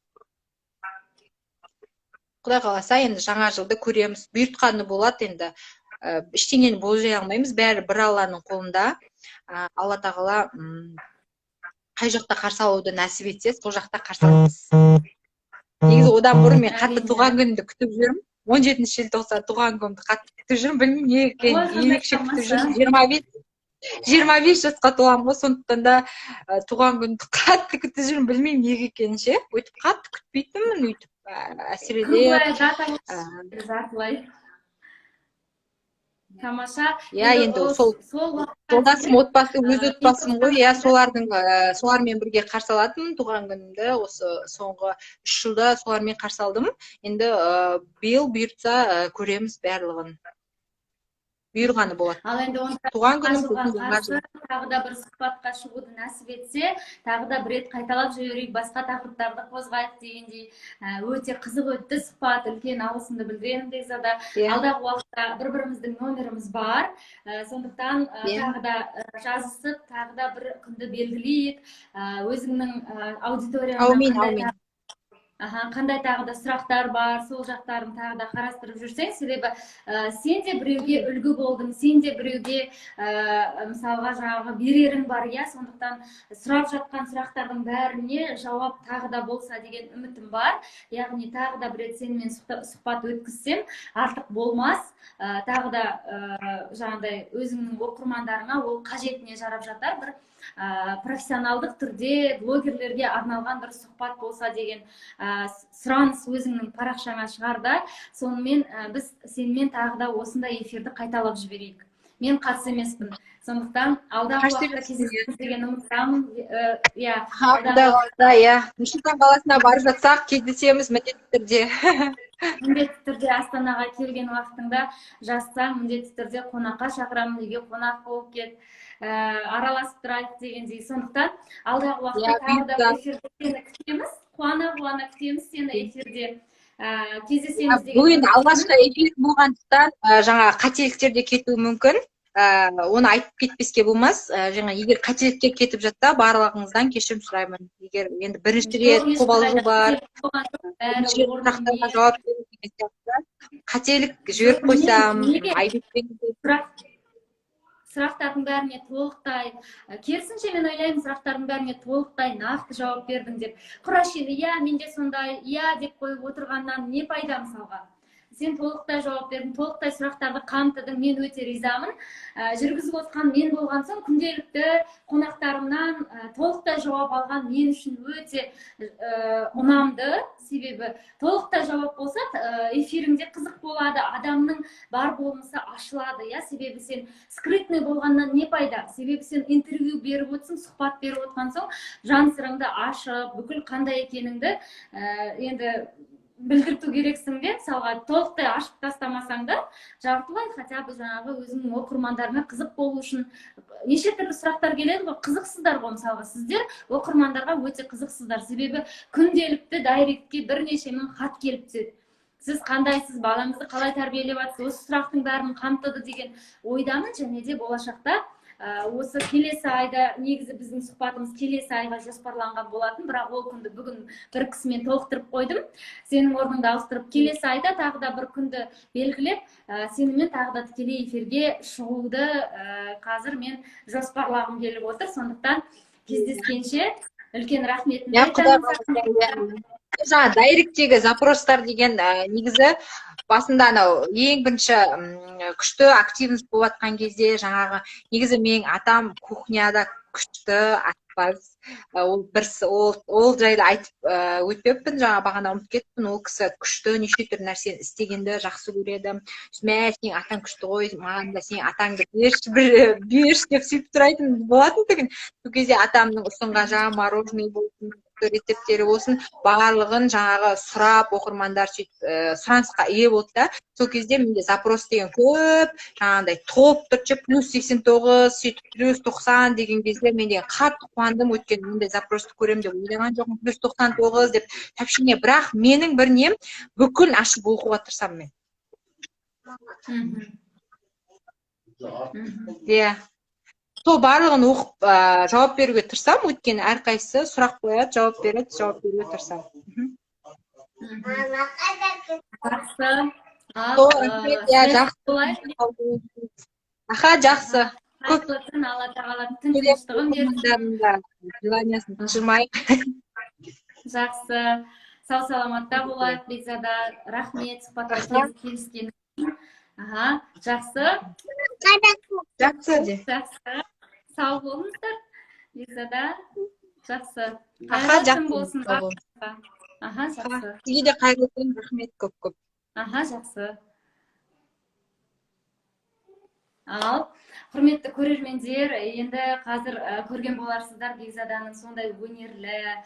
B: Құдай қаласа енді жаңа жылды көреміз, бұйыртқаны болады енді. Ештеңені болжай алмаймыз, бәрі бір Алланың қолында. Алла тағала қай жақта қарсы алуды нәсіп етсе, сол жақта қарсы аламыз. Негізі одан бұрын мен қатты туған күнімді күтіп жүрмін. 17 желтоқсан туған күнімді қатты күтіп жүрмін. Білмеймін не екенін, ерекше күтіп жүрмін. 25 жасқа толамын ғой, сондықтан да туған күнді қатты күтіп жүрмін. Білмеймін неге екенін ше. Өйтіп қатты күтпейтінмін, өйтіп әсірелеп.
A: Жартылай. Тамаша.
B: Иә, енді сол жолдасым отбасы, өз отбасым ғой, иә, солармен бірге қарсы алатынмын туған күнімді. Осы соңғы 3 жылда солармен қарсы алдым. Енді биыл бұйыртса көреміз барлығын. Бұйырғаны болады.
A: Ал енді
B: туған күнім
A: тағы да бір сұхбатқа шығуды нәсіп етсе, тағы да бір рет қайталап жіберейік, басқа тақырыптарды қозғайық дегендей өте қызық өтті сұхбат, үлкен алғысымды білдіремін Бекзада. Алдағы уақытта бір-біріміздің номеріміз бар. Сондықтан тағы да жазысып, тағы да бір күнді белгілейік. Өзіңнің аудиторияңа қандай тағы да сұрақтар бар, сол жақтарын тағы да қарастырып жүрсең, себебі сен де біреуге үлгі болдың, сен де біреуге мысалға жаңағы берерің бар, иә, сондықтан сұрап жатқан сұрақтардың бәріне жауап тағы да болса деген үмітім бар. Яғни тағы да бір рет сенімен сұхбат өткізсем артық болмас. Тағы да жаңағыдай өзіңнің оқырмандарыңа ол қажетіне жарап жатар бір профессионалдық түрде блогерлерге арналған бір сұхбат болса деген сұраныс өзіңнің парақшаңа шығарда. Сонымен біз сенімен тағы да осындай эфирді қайталап жіберейік. Мен қарсы емеспін. Сондықтан алдағы уақытта кездесеміз деген үміттемін.
B: Иә, Нұр-Сұлтан қаласына барып жатсақ, кездесеміз міндетті түрде.
A: Міндетті түрде Астанаға келген уақытыңда жазсаң, міндетті түрде қонаққа шақырамын, үйге қонақ болып кет. Араласып тұрайық дегендей. Сондықтан алдағы уақытта тағы да эфирде сені күтеміз, қуана күтеміз сені эфирде. Кездесеміз деген.
B: Бұл енді алғашқы эфир болғандықтан жаңа қателіктер де кетуі мүмкін. Оны айтып кетпеске болмас. Жаңа егер қателікке кетіп жатса, барлығыңыздан кешірім сұраймын. Егер енді бірінші рет қобалжу бар, бірінші рет сұрақтарға жауап беру деген сияқты қателік жіберіп қойсам, айып етпеңіздер.
A: Сұрақтардың бәріне толықтай, керісінше мен ойлаймын, сұрақтардың бәріне толықтай нақты жауап бердің деп. Құрашилы, иә, менде сондай, иә деп қойып отырғаннан не пайда мысалға? Сен толықтай жауап бердің, толықтай сұрақтарды қамтыдың, мен өте ризамын. Жүргізіп отқан мен болған соң күнделікті қонақтарымнан толықтай жауап алған мен үшін өте ұнамды. Себебі толықтай жауап болса, эфиріңде қызық болады, адамның бар болмысы ашылады, иә. Себебі сен скрытный болғаннан не пайда? Себебі сен интервью беріп отырсың, сұхбат беріп отқан соң, жан сырыңды ашып, бүкіл қандай екеніңді енді білдірту керексің де, мысалға толықтай ашып тастамасаң да, жартылай хотя бы жаңағы өзіңнің оқырмандарына қызық болу үшін неше түрлі сұрақтар келеді ғой, қызықсыздар ғой, мысалға сіздер оқырмандарға өте қызықсыздар, себебі күнделікті дайректке бірнеше мың хат келіп түседі. Сіз қандайсыз, балаңызды қалай тәрбиелеп жатсыз, осы сұрақтың бәрін қамтыды деген ойдамын, және де болашақта осы келесі айда, негізі біздің сұхбатымыз келесі айға жоспарланған болатын, бірақ ол күнді бүгін бір кісімен толықтырып қойдым. Сенің орныңды ауыстырып, келесі айда тағы да бір күнді белгілеп, сенімен тағы да тікелей эфирге шығуды қазір мен жоспарлағым келіп отыр. Сондықтан кездескенше үлкен рахметімді айтамын.
B: Жаңа дайректегі запростар деген негізі басында анау ең бірінші күшті активность болып жатқан кезде жаңағы негізі менің атам кухняда күшті аспаз, ол жайлы айтып өтпеппін, жаңа бағана ұмытып кеттім. Ол кісі күшті, неше түрлі нәрсені істегенді жақсы көреді. Мә, сенің атаң күшті ғой, маған да сенің атаңды берші деп сөйтіп сұрайтын болатын тұғын. Сол кезде атамның ұсынған жаңа мороженое болсын, рецепттері болсын, барлығын жаңағы сұрап оқырмандар сөйтіп сұранысқа ие болды да. Сол кезде менде запрос деген көп, жаңағыдай топ тұршы +89 сөйтіп +90 деген кезде мен деген қатты қуандым, өйткені менде запросты көремін деп ойлаған жоқпын, +99 деп сообщение. Бірақ менің бір нем бүкіл ашып оқуға тырысамын мен. Иә. Сол барлығын оқып жауап беруге тырысамын, өйткені әрқайсысы сұрақ қояды, жауап береді, жауап беруге тырысамын. Аха, жақсы.
A: Қайырлы түн, Алла тағала түн тыныштығын берсін.
B: Желаниясын тыншырмай.
A: Жақсы. Сау саламатта болайық, Бекзада. Рахмет, сұхбатқа келіскен. Аха, жақсы.
B: Жақсы де.
A: Жақсы. Сау болыңыздар, Бекзада. Жақсы.
B: Аха,
A: Қайырлы түн
B: жақсы.
A: болсын. Аха, жақсы.
B: Сізге де қайырлы түн, рахмет көп-көп.
A: Аха, жақсы. Ал, құрметті көрермендер, енді қазір көрген боларсыздар Бекзаданың сондай өнерлі,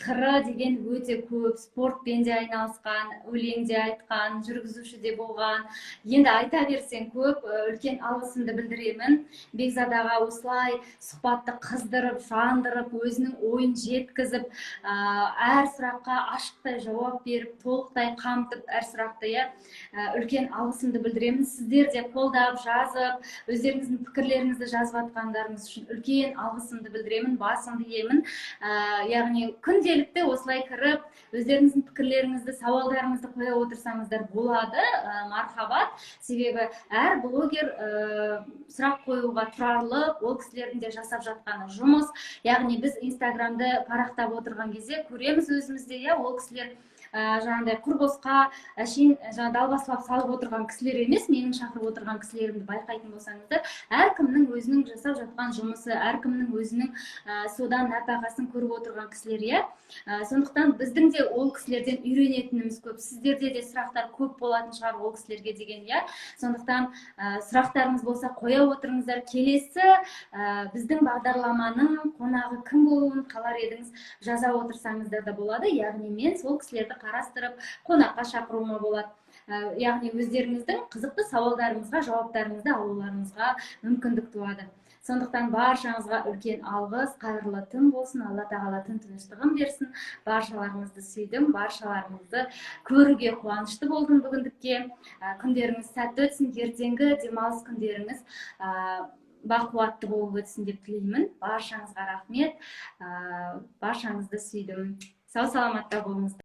A: қыры деген өте көп, спортпен де айналысқан, өлеңде айтқан, жүргізуші де болған. Енді айта берсең көп, үлкен алғысымды білдіремін. Бекзадаға осылай сұхбатты қыздырып, жандырып, өзінің ойын жеткізіп, әр сұраққа ашықтай жауап беріп, толықтай қамтып әр сұрақты, үлкен алғысымды білдіремін. Сіздер де қолдап, жазып, өздеріңіздің пікірлеріңізді жазып атқандарыңыз үшін үлкен алғысымды білдіремін, басымды иемін. Яғни күнделікті осылай кіріп, өздеріңіздің пікірлеріңізді, сауалдарыңызды қоя отырсаңыздар болады, мархабат. Себебі әр блогер сұрақ қоюға тұрарлы, ол кісілердің де жасап жатқаны жұмыс. Яғни біз Инстаграмды парақтап отырған кезде көреміз өзімізде, ол кісілер жаңағыдай құр босқа әшейін далбасалап салып отырған кісілер емес, менің шақырып отырған кісілерімді байқайтын болсаңыздар, әркімнің өзінің жасап жатқан жұмысы, әркімнің өзінің содан нәпақасын көріп отырған кісілер. Сондықтан біздің де ол кісілерден үйренетініміз көп. Сіздерде де сұрақтар көп болатын шығар ол кісілерге деген. Сондықтан сұрақтарыңыз болса қоя отырыңыздар. Келесі біздің бағдарламаның қонағы кім болуын қалар едіңіз, жаза отырсаңыздар да болады. Яғни мен сол кісілерді қарастырып, қонаққа шақыруыма болады. Яғни өздеріңіздің қызықты сауалдарыңызға, жауаптарыңызды алуларыңызға мүмкіндік туады. Сондықтан баршаңызға үлкен алғыс, қайырлы түн болсын, Алла тағала түн тыныштығын берсін. Баршаларыңызды сүйдім, баршаларыңызды көруге қуанышты болдым бүгіндікке. Күндеріңіз сәтті өтсін, ертеңгі демалыс күндеріңіз бақуатты болып өтсін деп тілеймін. Баршаңызға рахмет, баршаңызды сүйдім. Сау саламатта болыңыздар.